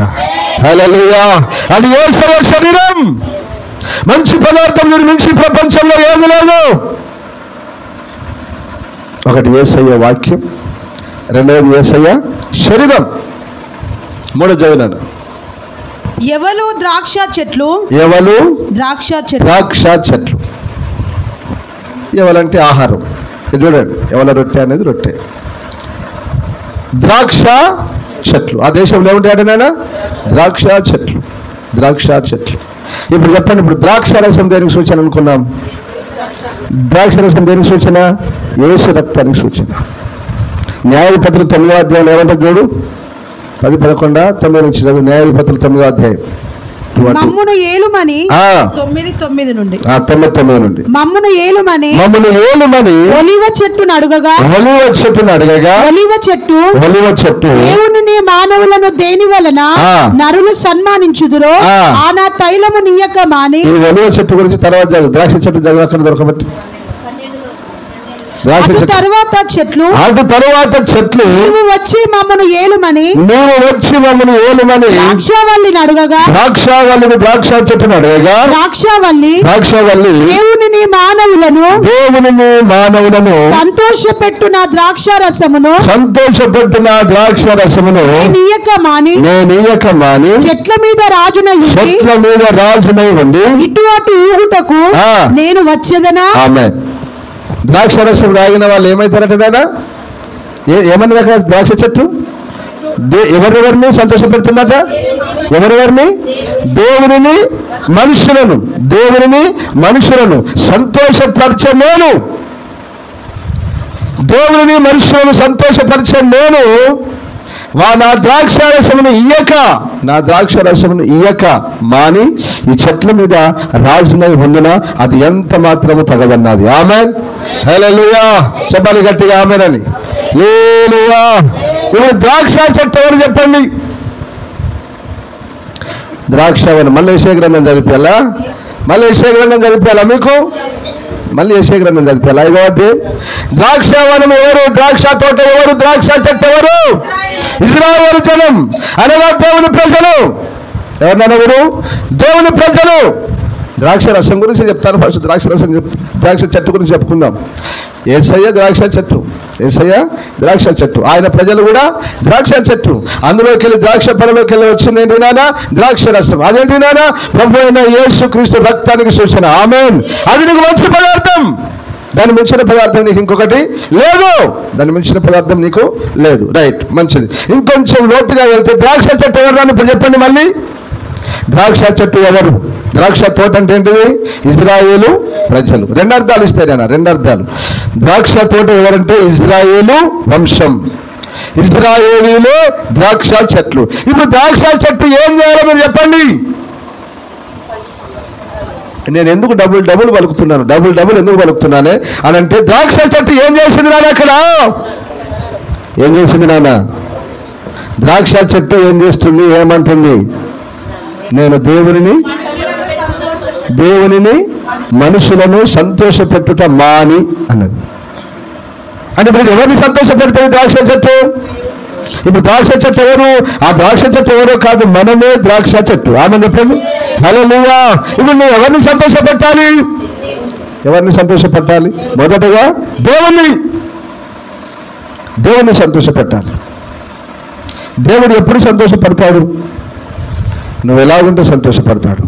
[SPEAKER 2] హల్లెలూయా. అది యేసయ్య శరీరం. మంచి పదార్థం నిర్మించి ప్రపంచంలో ఏది లేదు. ఒకటి యేసయ్య వాక్యం, రెండవది యేసయ్య శరీరం, మూడో చదివినాను.
[SPEAKER 3] ఎవలు ద్రాక్ష చెట్లు.
[SPEAKER 2] ఎవలంటే ఆహారం. చూడండి, ఎవల రొట్టె అనేది రొట్టె. ద్రాక్ష చెట్లు. ఆ దేశంలో ఏముంటాడు నాయన? ద్రాక్ష చెట్లు. ఇప్పుడు చెప్పండి, ఇప్పుడు ద్రాక్ష రసం దేనికి సూచన అనుకున్నాం? ద్రాక్ష రసం దేనికి సూచన? యేసు రక్తానికి సూచన. న్యాయాధిపతులు 9వ అధ్యాయం ఏమంటారు చూడు, 10, 11, 9 నుంచి చదువు. న్యాయాధిపతులు 9వ అధ్యాయం.
[SPEAKER 3] మమ్మును ఏలుమని 9 నుండి మమ్మును ఏలుమని ఒలివ చెట్టును అడుగగా ఒలివ చెట్టు దేవుని మానవులను దేని వలన నరులు సన్మానించుదురో ఆ నా తైలము నీయక మాని.
[SPEAKER 2] ఒలివ చెట్టు గురించి తర్వాత ద్రాక్ష చెట్టు అక్కడ దొరకబట్టి
[SPEAKER 3] అటు తరువాత చెట్లు
[SPEAKER 2] నీవు
[SPEAKER 3] వచ్చి మమ్మను ఏలుమని ద్రాక్షావల్లిని అడుగగా
[SPEAKER 2] ద్రాక్ష చెట్టును అడగగా ద్రాక్షావల్లి
[SPEAKER 3] దేవుని మానవులను సంతోషపెట్టు నా ద్రాక్ష రసమును నీయక మాని చెట్ల మీద రాజునై ఉండి ఇటు అటు ఊగుటకు నేను వచ్చేదనా.
[SPEAKER 2] ద్రాక్ష రసం తాగిన వాళ్ళు ఏమవుతారట నాయన? ఏమన్నది అక్కడ? ద్రాక్ష చెట్టు ఎవరెవరిని సంతోషపెడుతుందట? ఎవరెవరిని? దేవుని మనుషులను సంతోషపరిచే నేను. దేవుని మనుషులను సంతోషపరిచే నేను నా ద్రాక్ష రసమును ఇయ్యక మాని ఈ చెట్ల మీద రాజునై ఉండున అది ఎంత మాత్రము తగదన్నది. ఆమేన్, హల్లెలూయా. చెప్పాలి గట్టిగా ఆమేన్ అని. హల్లెలూయా. ఇప్పుడు ద్రాక్ష చెట్టు ఎవరు చెప్పండి? ద్రాక్షవనం. మళ్ళీ యెషయా గ్రంథం చదివిపోయాలా? మీకు మళ్ళీ యెషయా గ్రంథం చదివిపోయాలా? 5వ అధ్యాయం. ద్రాక్షవనం ఎవరు? ద్రాక్ష తోట ఎవరు? ద్రాక్ష చెట్టు ఎవరు? ఇశ్రాయేలు జనం అనగా దేవుని ప్రజలు. ఎవరినైనా దేవుని ప్రజలు. ద్రాక్ష రసం గురించి చెప్తాను. ఫస్ట్ ద్రాక్ష చెట్టు గురించి చెప్పుకుందాం. యేసయ్య ద్రాక్ష చెట్టు, ఆయన ప్రజలు కూడా ద్రాక్ష చెట్టు. అందులోకి వెళ్ళి ద్రాక్ష పొలంలోకి వెళ్ళి వచ్చింది ఏంటి నానా? ద్రాక్ష రసం. అదేంటి నానా? ప్రభు అయిన యేసు క్రీస్తు రక్తానికి సూచన. ఆమేన్. అది నీకు మంచి పదార్థం. దాన్ని మించిన పదార్థం నీకు ఇంకొకటి లేదు. రైట్, మంచిది. ఇంకొంచెం లోతుగా వెళ్తే ద్రాక్ష చెట్టు ఎవరు ఇప్పుడు చెప్పండి మళ్ళీ. ద్రాక్ష చెట్టు ఎవరు? ద్రాక్ష తోట అంటే ఏంటిది? ఇజ్రాయేలు ప్రజలు. 2 అర్థాలు ఇస్తాయి నాన్న, 2 అర్థాలు. ద్రాక్ష తోట ఎవరంటే ఇజ్రాయేలు వంశం, ఇజ్రాయేలీలో ద్రాక్ష చెట్లు. ఇప్పుడు ద్రాక్ష చెట్టు ఏం చేయాలో మీరు చెప్పండి. నేను ఎందుకు డబుల్ పలుకుతున్నాను, డబుల్ ఎందుకు పలుకుతున్నానే అని అంటే, ద్రాక్ష చెట్టు ఏం చేసింది నాన్న? అక్కడ ఏం చేసింది నాన్న? ద్రాక్ష చెట్టు ఏం చేస్తుంది? ఏమంటుంది? నేను దేవునిని మనుషులను సంతోషపెట్టుట మాని అన్నది. అంటే ఇప్పుడు ఎవరిని సంతోషపెడుతుంది ద్రాక్ష చెట్టు? ఇప్పుడు ద్రాక్ష చెట్టు ఎవరు? ఆ ద్రాక్ష చెట్టు ఎవరో కాదు, మనమే ద్రాక్ష చెట్టు. ఆమె చెప్పండి హల్లెలూయా. ఇప్పుడు నువ్వు ఎవరిని సంతోషపెట్టాలి? మొదటగా దేవుణ్ణి సంతోషపెట్టాలి. దేవుడు ఎప్పుడు సంతోషపడతాడు? నువ్వు ఎలాగుంటే సంతోషపడతాడు.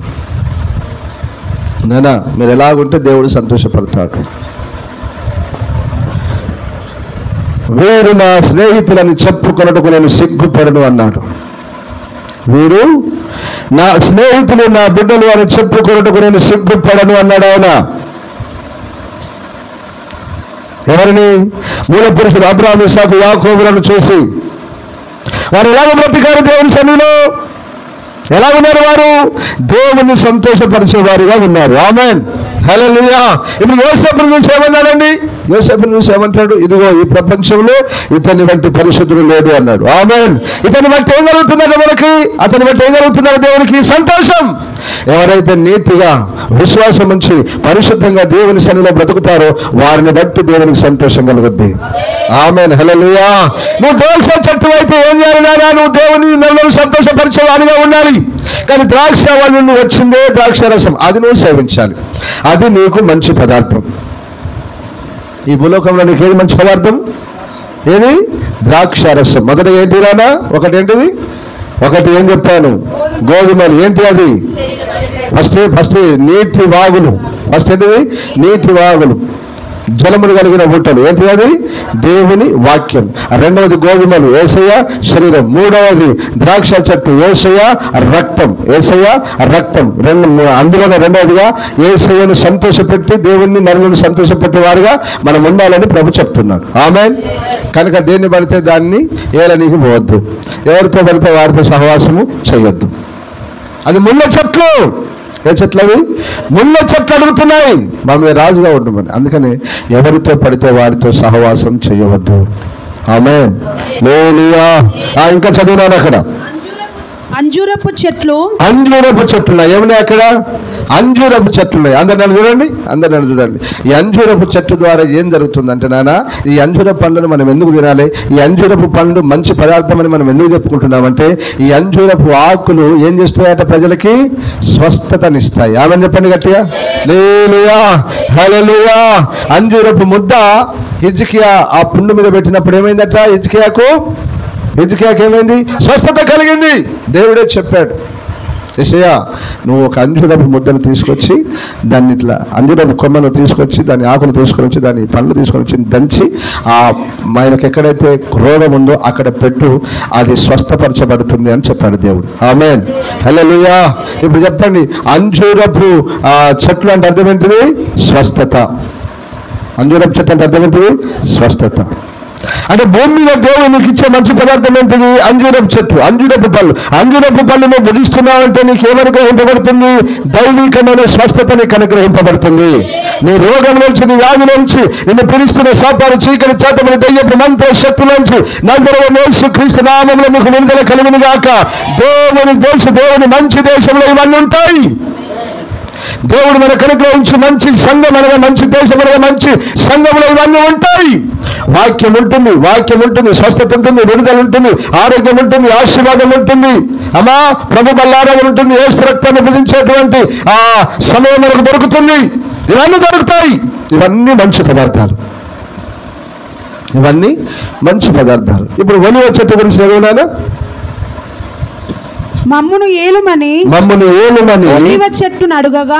[SPEAKER 2] నానా, మీరు ఎలాగుంటే దేవుడు సంతోషపడతాడు. వీరు నా స్నేహితులని చెప్పుకొనుటకు నేను సిగ్గుపడను అన్నాడు. వీరు నా స్నేహితులు, నా బిడ్డలు అని చెప్పుకొనుటకు నేను సిగ్గుపడను అన్నాడు ఆయన. ఎవరిని? మూల పురుషులు అబ్రాహాము, ఇస్సాకు, యాకోబులను చూసి వారు ఎలాగ బ్రతికారు దేవుని సన్నిధిలో? ఎలాగున్నారు వారు? దేవుని సంతోషపరిచేవారుగా ఉన్నారు. ఆమేన్, హల్లెలూయా. ఇప్పుడు యోసేపును చూసి ఏమన్నాడండి? యోసేపును చూసి ఏమంటాడు? ఇదిగో ఈ ప్రపంచంలో ఇతని వంటి పరిశుద్ధుడు లేడు అన్నాడు. ఆమేన్. ఇతని బట్టి ఏం జరుగుతుందంటే మనకి, అతని బట్టి ఏం జరుగుతుందంటే దేవునికి సంతోషం. ఎవరైతే నీతిగా విశ్వాసం ఉంచి పరిశుద్ధంగా దేవుని సన్నిధిలో బ్రతుకుతారో వారిని బట్టి దేవునికి సంతోషం కలుగుద్ది. ఆమేన్, హల్లెలూయా. నువ్వు ద్రాక్ష చెట్టు అయితే ఏం చేయాలి నానా? నువ్వు దేవుని నన్ను సంతోషపరిచేవాడిగా ఉండాలి. కానీ ద్రాక్ష వాళ్ళు వచ్చిందే ద్రాక్ష రసం, అది నువ్వు సేవించాలి. అది నీకు మంచి పదార్థం. ఈ భూలోకంలో నీకు ఏది మంచి పదార్థం? ఏది? ద్రాక్ష రసం. మొదట ఏంటి రానా? ఒకటి ఏం చెప్పాను? గోధుమలు. ఏంటి అది? ఫస్ట్ నీటి వాగులు. ఏంటిది? నీటి వాగులు, జలములు కలిగిన ఊటలు. ఏంటి అది? దేవుని వాక్యం. రెండవది గోధుమలు, యేసయ్య శరీరం. మూడవది ద్రాక్ష చెట్టు, యేసయ్య రక్తం. అందులోనే రెండవదిగా యేసయ్యను సంతోషపెట్టి దేవుణ్ణి నరులను సంతోషపెట్టే వారుగా మనం ఉండాలని ప్రభు చెప్తున్నాడు. ఆమేన్. కనుక దేన్ని పడితే దాన్ని ఏలనీకి పోవద్దు, ఎవరితో పడితే వారితో సహవాసము చేయొద్దు. అది ముళ్ళ చెట్లు. ఏ చెట్లు అవి? ముళ్ళ చెట్లు అడుగుతున్నాయి మా మీద రాజుగా ఉండమని. అందుకని ఎవరితో పడితే వారితో సహవాసం చేయవద్దు. ఆమేన్, హల్లెలూయా. ఇంకా చదివినాను అక్కడ
[SPEAKER 3] అంజూరపు చెట్లు
[SPEAKER 2] ఉన్నాయి. ఏమన్నా అక్కడ? అంజూరపు చెట్లు ఉన్నాయి. అందరు చూడండి. ఈ అంజూరపు చెట్టు ద్వారా ఏం జరుగుతుందంటే నాన్న, ఈ అంజూరపు పండ్లను మనం ఎందుకు తినాలి? ఈ అంజూరపు పండు మంచి పదార్థం అని మనం ఎందుకు చెప్పుకుంటున్నామంటే, ఈ అంజూరపు ఆకులు ఏం చేస్తాయట? ప్రజలకి స్వస్థతనిస్తాయి. ఆమె చెప్పండి గట్టిగా, హల్లెలూయా, హల్లెలూయా. అంజూరపు ముద్ద హిజ్కియా ఆ పుండు మీద పెట్టినప్పుడు ఏమైందట? హిజ్కియాకి ఏమైంది? స్వస్థత కలిగింది. దేవుడే చెప్పాడు, యేసయ్యా నువ్వు ఒక అంజూరపు ముద్దను తీసుకొచ్చి దాన్ని ఇట్లా అంజూరపు కొమ్మను తీసుకొచ్చి దాని ఆకులు తీసుకొని వచ్చి దాని పండ్లు తీసుకొని వచ్చి దంచి ఆ ఆయనకు ఎక్కడైతే రోగం ఉందో అక్కడ పెట్టు, అది స్వస్థపరచబడుతుంది అని చెప్పాడు దేవుడు. ఆమేన్, హల్లెలూయా. ఇప్పుడు చెప్పండి, అంజూరపు చెట్లు అంటే అర్థం ఏంటిది? స్వస్థత. అంజూరపు చెట్టు అంటే అర్థం ఏంటిది? స్వస్థత. అంటే భూమి మీద దేవుడు నీకు ఇచ్చే మంచి పదార్థం ఏంటిది? అంజూరపు చెట్టు, అంజూరపు పళ్ళు. అంజూరపు పళ్ళు నువ్వు భుజిస్తున్నావంటే నీకేం అనుగ్రహింపబడుతుంది? దైవికమైన స్వస్థత నీకు అనుగ్రహింపబడుతుంది. నీ రోగం నుంచి, నీ వ్యాధి నుంచి, నిన్ను పిలుస్తున్న సాతాను చీకటి చేతమని దయ్యపు మంత్ర శక్తులోంచి నజరేయుడైన యేసుక్రీస్తు నామములో మీకు విడుదల కలుగును గాక. దేవుని మంచి దేశంలో ఇవన్నీ ఉంటాయి. దేవుడు మనకు అనుగ్రహించి మంచి సంఘం అనగా, మంచి దేశం అనగా మంచి సంఘంలో ఇవన్నీ ఉంటాయి. వాక్యం ఉంటుంది, స్వస్థత ఉంటుంది, విడుదల ఉంటుంది, ఆరోగ్యం ఉంటుంది, ఆశీర్వాదం ఉంటుంది. అమ్మా ప్రభు బల్లారాధన ఉంటుంది, యేసు రక్తాన్ని భుజించేటువంటి ఆ సమయం మనకు దొరుకుతుంది. ఇవన్నీ దొరుకుతాయి. ఇవన్నీ మంచి పదార్థాలు. ఇప్పుడు ఒలివ చెట్టు గురించి చదివినాను.
[SPEAKER 3] మమ్మును ఏలుమని ఒలీవ చెట్టును అడుగగా,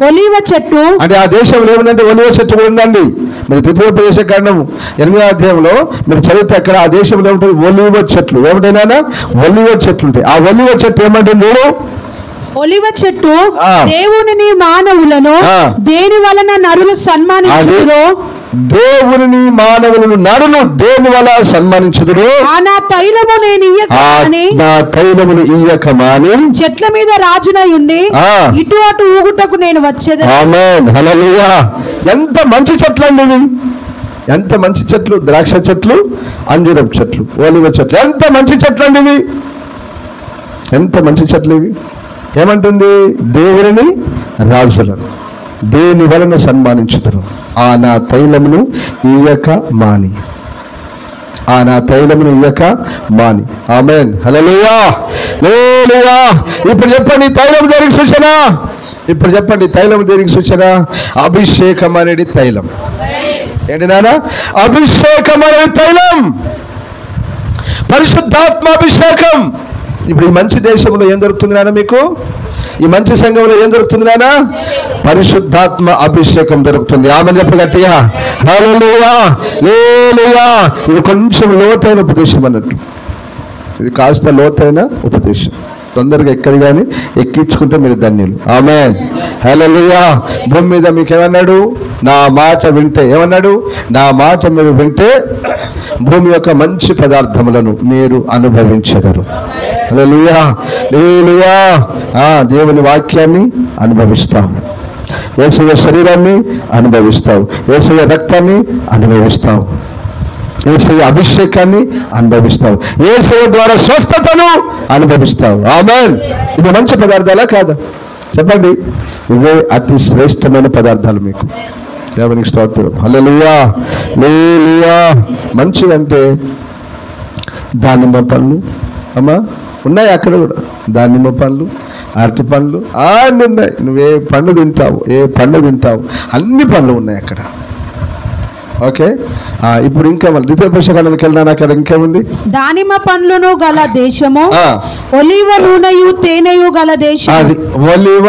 [SPEAKER 3] ఒలీవ చెట్టు
[SPEAKER 2] అంటే ఆ దేశంలో ఏమిటంటే ఒలీవ చెట్టు ఉందండి. మీరు ద్వితీయోపదేశ కాండం 8వ అధ్యాయంలో మీరు చదివితే అక్కడ ఆ దేశంలో ఏమిటంటే ఒలీవ చెట్లు. ఏమిటైనా ఒలీవ చెట్లు ఉంటాయి. ఆ ఒలీవ చెట్టు ఏమంటుంది?
[SPEAKER 3] ఒలివ చెట్టు దేవునిని మానవులను దేని వలన నరులు సన్మానించుదురో,
[SPEAKER 1] దేవుని మానవులను నరులు దేని వల్ల సన్మానించుదురు.
[SPEAKER 3] నా తైలము నేను ఇయ్యకమాని,
[SPEAKER 1] నా తైలమును ఇయ్యకమాని
[SPEAKER 3] చెట్ల మీద రాజునై ఉండి ఇటు అటు ఊగుటకు నేను వచ్చేది.
[SPEAKER 1] ఆమేన్, హల్లెలూయా. ఎంత మంచి చెట్లు అండి ఇవి, ఎంత మంచి చెట్లు. ద్రాక్ష చెట్లు, అంజూరపు చెట్లు, ఒలివ చెట్లు, ఎంత మంచి చెట్లు అండి ఇవి, ఎంత మంచి చెట్లు ఇవి. ఏమంటుంది? దేవుని రాజులను దేని వలన సన్మానించుదురు. నా తైలమును ఇయ్యక మాని, నా తైలమును ఇయ్యక మాని. ఆమేన్, హల్లెలూయా, హల్లెలూయా. ఇప్పుడు చెప్పండి తైలం దేనికి సూచన? ఇప్పుడు చెప్పండి తైలం దేనికి సూచన? అభిషేకం అనేది తైలం. ఏంటి నాన్న? అభిషేకం అనేది తైలం, పరిశుద్ధాత్మ అభిషేకం. ఇప్పుడు ఈ మంచి దేశంలో ఏం దొరుకుతుంది నాన్న మీకు? ఈ మంచి సంఘంలో ఏం దొరుకుతుంది నాన్న? పరిశుద్ధాత్మ అభిషేకం దొరుకుతుంది. ఆమె చెప్పు గట్టిగా, హల్లెలూయా, హల్లెలూయా. ఇది కొంచెం లోతైన ఉపదేశం అన్నట్టు, ఇది కాస్త లోతైన ఉపదేశం. తొందరగా ఎక్కడి కానీ ఎక్కించుకుంటే మీరు ధన్యులు. ఆమేన్, హల్లెలూయా. భూమి మీద మీకు ఏమన్నాడు? నా మాట వింటే, ఏమన్నాడు? నా మాట మీరు వింటే భూమి యొక్క మంచి పదార్థములను మీరు అనుభవించెదరు. హల్లెలూయా, హల్లెలూయా. దేవుని వాక్యాన్ని అనుభవిస్తావు, యేసయ్య శరీరాన్ని అనుభవిస్తావు, యేసయ్య రక్తాన్ని అనుభవిస్తావు, యేసయ్య అభిషేకాన్ని అనుభవిస్తావు, యేసయ్య ద్వారా స్వస్థతను అనుభవిస్తావు. ఆమేన్. ఇది మంచి పదార్థాలా కాదా? చెప్పండి. ఇవే అతి శ్రేష్టమైన పదార్థాలు మీకు. దేవునికి స్తోత్రం, హల్లెలూయా, హల్లెలూయా. మంచిదంటే దానిమ్మ పండ్లు, అమ్మా ఉన్నాయి అక్కడ కూడా, దానిమ్మ పండ్లు, అరటి పండ్లు అన్నీ ఉన్నాయి. నువ్వే పండు తింటావు, ఏ పండు తింటావు, అన్ని పండ్లు ఉన్నాయి అక్కడ. ఓకే, ఇప్పుడు ఇంకా ద్వితీయ పుస్తకానికి వెళ్ళినా అక్కడ ఇంకేముంది?
[SPEAKER 3] దానిమ్మ పండ్లను గల దేశము, ఒలివ నూనెయు తేనెయు గల దేశం.
[SPEAKER 1] అది ఒలివ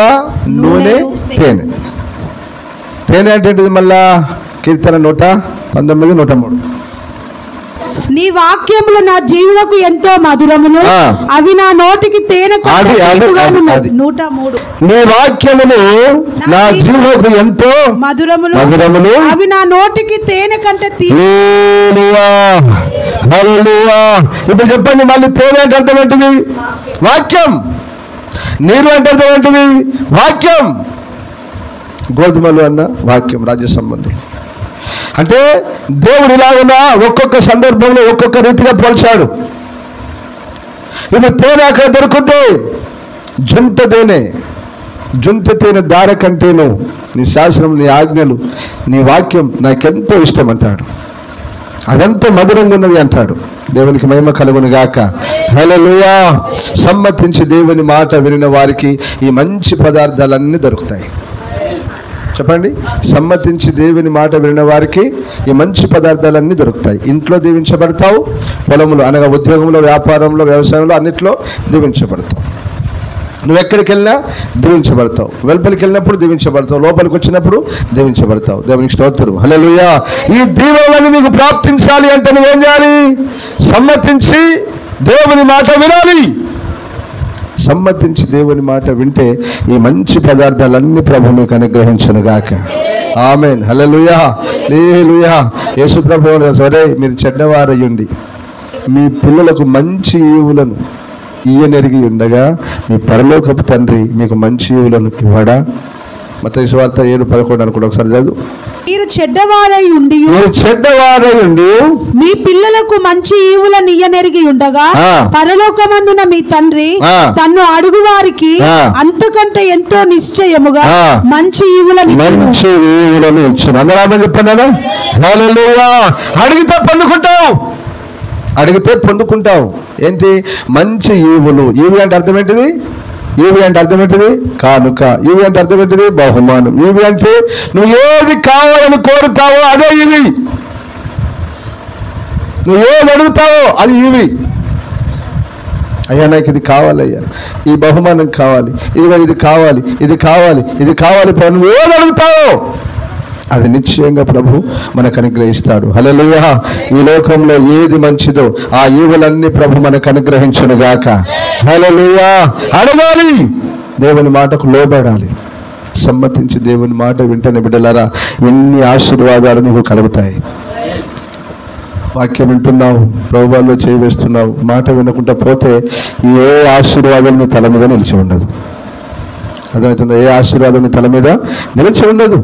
[SPEAKER 1] నూనె తేనె. తేనె అంటే మళ్ళా కీర్తన 119, 103.
[SPEAKER 3] నీ వాక్యములు నా జీవులకు ఎంతో మధురములు, అవి నా నోటికి తేనె. 103.
[SPEAKER 1] నీ వాక్యములు నా జీవులకు ఎంతో
[SPEAKER 3] మధురములు, అవి నా నోటికి తేనె కంటే.
[SPEAKER 1] ఇప్పుడు చెప్పండి మళ్ళీ, తేనె అంటే అర్థం ఏంటిది? వాక్యం. నీరు అంటే అర్థం ఏంటిది? వాక్యం. గోధుమలు అన్న వాక్యం, రాజ్య సంబంధం. అంటే దేవుడు ఇలాగున్నా ఒక్కొక్క సందర్భంలో ఒక్కొక్క రీతిగా పోల్చాడు. ఇది తేనె అక్కడ దొరుకుద్ది, జుంట తేనె. జుంట తేనె దార కంటేను నీ శాసనం, నీ ఆజ్ఞలు, నీ వాక్యం నాకెంతో ఇష్టం అంటాడు. అదంతా మధురంగా ఉన్నది అంటాడు. దేవునికి మహిమ కలుగును గాక. హల్లెలూయా. సమ్మతించి దేవుని మాట వినిన వారికి ఈ మంచి పదార్థాలన్నీ దొరుకుతాయి. చెప్పండి. సమ్మతించి దేవుని మాట వినిన వారికి ఈ మంచి పదార్థాలన్నీ దొరుకుతాయి. ఇంట్లో దీవించబడతావు, పొలంలో అనగా ఉద్యోగంలో, వ్యాపారంలో, వ్యవసాయంలో అన్నిట్లో దీవించబడతావు. నువ్వు ఎక్కడికి వెళ్ళినా దీవించబడతావు. వెలుపలికి వెళ్ళినప్పుడు దీవించబడతావు, లోపలికి వచ్చినప్పుడు దీవించబడతావు. దేవునికి స్తోత్రం, హల్లెలూయా. ఈ దీవెనలను నీకు ప్రాప్తించాలి అంటే నువ్వేం చేయాలి? సమ్మతించి దేవుని మాట వినాలి. సమ్మతించి దేవుని మాట వింటే ఈ మంచి పదార్థాలన్నీ ప్రభు మీకు అనుగ్రహించును గాక. ఆమేన్, హల్లెలూయా, హల్లెలూయా. యేసు ప్రభువు సరే, మీరు చెడ్డవారయ్యుండి మీ పిల్లలకు మంచి ఈవులను ఇయ్యనెరిగి ఉండగా మీ పరలోకపు తండ్రి మీకు మంచి ఈవులను ఇవ్వడా? మత్తయి సువార్త 7:11 అనుకుంటా, ఒకసారి చదువు.
[SPEAKER 3] మీరు చెడ్డవారై ఉండి మీ పిల్లలకు మంచి ఈవులను ఇయ్యనెరిగి ఉండగా పరలోకమందున మీ తండ్రి తన్ను అడుగు వారికి అంతకంటే ఎంతో నిశ్చయముగా మంచి ఈవులను
[SPEAKER 1] ఇచ్చును. అందరూ చెప్పన్నాను. హల్లెలూయా. అడిగితే పొందుకుంటావు, అడిగితే పొందుకుంటావు. ఏంటి? మంచి ఈవులు. ఈవి అంటే అర్థం ఏంటిది? ఈవి అంటే అర్థం ఏంటిది? కానుక. ఈవి అంటే అర్థం ఏంటిది? బహుమానం. ఈవి అంటే నువ్వు ఏది కావాలని కోరుతావో అదే ఇవి. నువ్వు ఏది అడుగుతావో అది ఇవి. అయ్యా నాకు ఇది కావాలయ్యా, ఈ బహుమానం కావాలి, ఇది కావాలి, ఇది కావాలి, ఇది కావాలి. నువ్వు ఏది అడుగుతావో అది నిశ్చయంగా ప్రభు మనకు అనుగ్రహిస్తాడు. హల్లెలూయా. ఈ లోకంలో ఏది మంచిదో ఆ ఈవులన్నీ ప్రభు మనకు అనుగ్రహించును గాక. హల్లెలూయా. అడగాలి,
[SPEAKER 2] దేవుని మాటకు లోబడాలి. సమ్మతించి దేవుని మాట వింటేనే బిడ్డలారా ఎన్ని ఆశీర్వాదాలు నీకు కలుగుతాయి. వాక్యం వింటున్నావు, ప్రభువులో చేయి వేస్తున్నావు, మాట వినకుండా పోతే ఏ ఆశీర్వాదం నీ తల మీద నిలిచి ఉండదు. అర్థమవుతుందా? ఏ ఆశీర్వాదం నీ తల మీద నిలిచి ఉండదు.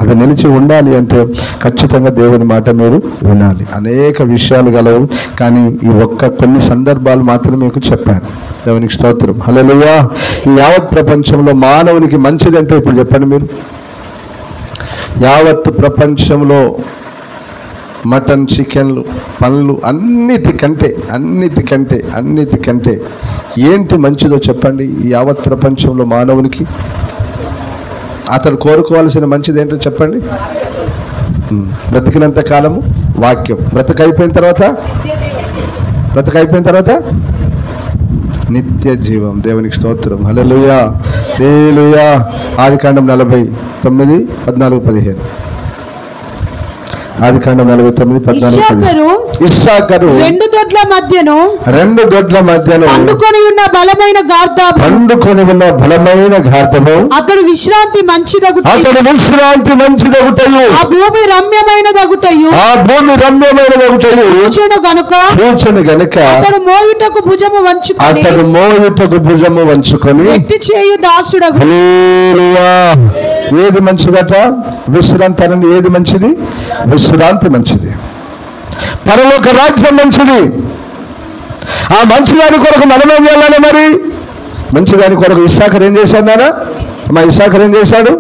[SPEAKER 2] అది నిలిచి ఉండాలి అంటే ఖచ్చితంగా దేవుని మాట మీరు వినాలి. అనేక విషయాలు గలవు, కానీ ఈ కొన్ని సందర్భాలు మాత్రం మీకు చెప్పాను. దేవునికి స్తోత్రం. హల్లెలూయా. ఈ యావత్ ప్రపంచంలో మానవునికి మంచిదంటే ఇప్పుడు చెప్పండి మీరు, యావత్ ప్రపంచంలో మటన్, చికెన్లు, పండ్లు అన్నిటికంటే ఏంటి మంచిదో చెప్పండి? ఈ యావత్ ప్రపంచంలో మానవునికి అతడు కోరుకోవాల్సిన మంచిది ఏంటో చెప్పండి? బ్రతికినంత కాలము వాక్యం, బ్రతకైపోయిన తర్వాత నిత్య జీవం. దేవునికి స్తోత్రం. హల్లెలూయా, హల్లెలూయా. ఆదికాండం 49:14-15. ఆదికాండం 49:14-15. ఇస్సాకరు రెండు దొడ్ల మధ్యను
[SPEAKER 3] పండుకొని ఉన్న బలమైన గార్ధము అతడు విశ్రాంతి మంచిదగుటయు ఆ భూమి రమ్యమైనదగుటయు
[SPEAKER 2] చూచెను గనుక
[SPEAKER 3] అతడు మోయుటకు భుజము వంచుకొని ఎట్టి చేయు దాసుడగు.
[SPEAKER 2] ఏది మంచిదట? విశ్రాంతి అనండి. ఏది మంచిది? విశ్రాంతి మంచిది. పరలోక రాజ్యం మంచిది. ఆ మంచిదాని కొరకు మనమేం చేయాలి? మరి మంచిదాని కొరకు ఇస్సాకరు ఏం చేశాడు నాన్న? ఇస్సాకరు ఏం చేశాడు?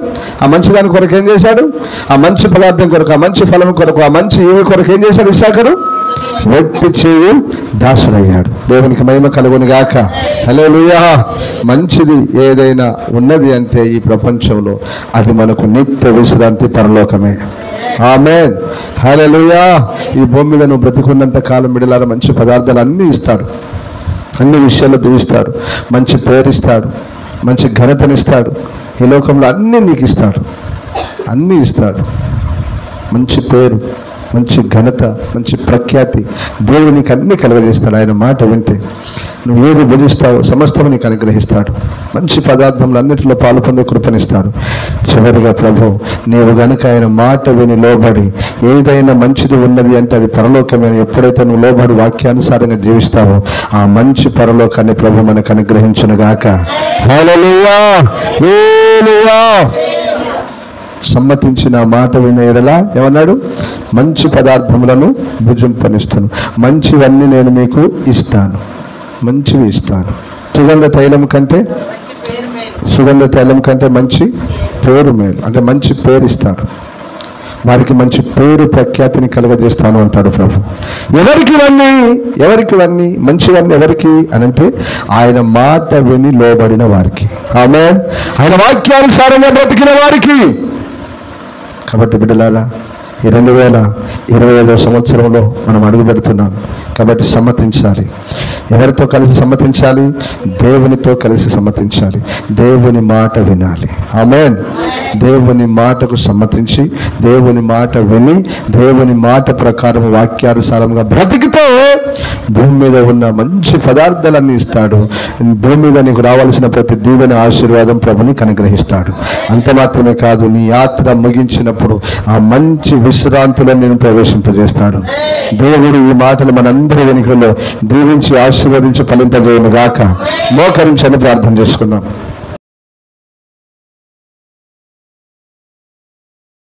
[SPEAKER 2] ఆ మంచిదాని కొరకు ఏం చేశాడు? ఆ మంచి పదార్థం కొరకు, ఆ మంచి ఫలం కొరకు, ఆ మంచి ఏవి కొరకు ఏం చేశాడు ఇస్సాకరు? వెట్టి చేయి దాసుడయ్యాడు. దేవునికి మహిమ కలుగును గాక. హల్లెలూయా. మంచిది ఏదైనా ఉన్నది అంటే ఈ ప్రపంచంలో అది మనకు నిత్య విశ్రాంతి పరలోకమే. ఆమేన్. హల్లెలూయా. ఈ భూమి మీద నువ్వు బ్రతికున్నంత కాలం బిడ్డలారా మంచి పదార్థాలు అన్నీ ఇస్తాడు, అన్ని విషయాల్లో దీవిస్తాడు, మంచి పేరిస్తాడు, మంచి ఘనతనిస్తాడు. ఈ లోకంలో అన్నీ నీకు ఇస్తాడు, అన్నీ ఇస్తాడు. మంచి పేరు, మంచి ఘనత, మంచి ప్రఖ్యాతి దేవుడు నీకు అన్నీ కలుగజేస్తాడు. ఆయన మాట వింటే నువ్వు ఏది భుజిస్తావో సమస్తము నీకు అనుగ్రహిస్తాడు. మంచి పదార్థములు అన్నింటిలో పాలు పొందే కృపనిస్తాడు. చివరిగా ప్రభు, నీవు గనుక ఆయన మాట విని లోబడి ఏదైనా మంచిది ఉన్నది అంటే అది పరలోకమే. ఎప్పుడైతే నువ్వు లోబడి వాక్యానుసారంగా జీవిస్తావో ఆ మంచి పరలోకాన్ని ప్రభు మనకు అనుగ్రహించును గాక. హల్లెలూయా, హల్లెలూయా. సమ్మతించిన మాట విన్న ఎడల ఏమన్నాడు? మంచి పదార్థములను భుజింపనిస్తాను, మంచివన్నీ నేను మీకు ఇస్తాను, మంచివి ఇస్తాను. సుగంధ తైలం కంటే మంచి పేరు మేలు. అంటే మంచి పేరు ఇస్తాడు, వారికి మంచి పేరు ప్రఖ్యాతిని కలుగజేస్తాను అంటాడు ప్రభు. ఎవరికి మంచివన్నీ ఎవరికి అనంటే ఆయన మాట విని లోబడిన వారికి. ఆమేన్. ఆయన వాక్యానుసారంగా బ్రతికిన వారికి. కాబట్టి బిడ్డలారా, ఈ 2025వ సంవత్సరంలో మనం అడుగు పెడుతున్నాం. కాబట్టి సమ్మతించాలి. ఎవరితో కలిసి సమ్మతించాలి? దేవునితో కలిసి సమ్మతించాలి. దేవుని మాట వినాలి. ఆమేన్. దేవుని మాటకు సమ్మతించి దేవుని మాట విని దేవుని మాట ప్రకారం వాక్యానుసారంగా బ్రతికితే భూమి మీద ఉన్న మంచి పదార్థాలన్నీ ఇస్తాడు. భూమి మీద నీకు రావాల్సిన ప్రతి దీవెన ఆశీర్వాదం ప్రభుని అనుగ్రహిస్తాడు. అంత మాత్రమే కాదు, నీ యాత్ర ముగించినప్పుడు ఆ మంచి విశ్రాంతిలో నేను ప్రవేశింపజేస్తాడు. దేవుడు ఈ మాటలు మనందరి వెనుకలో దీవించి ఆశీర్వదించి ఫలింపజేయును గాక. మోకరించని ప్రార్థన చేసుకుందాం.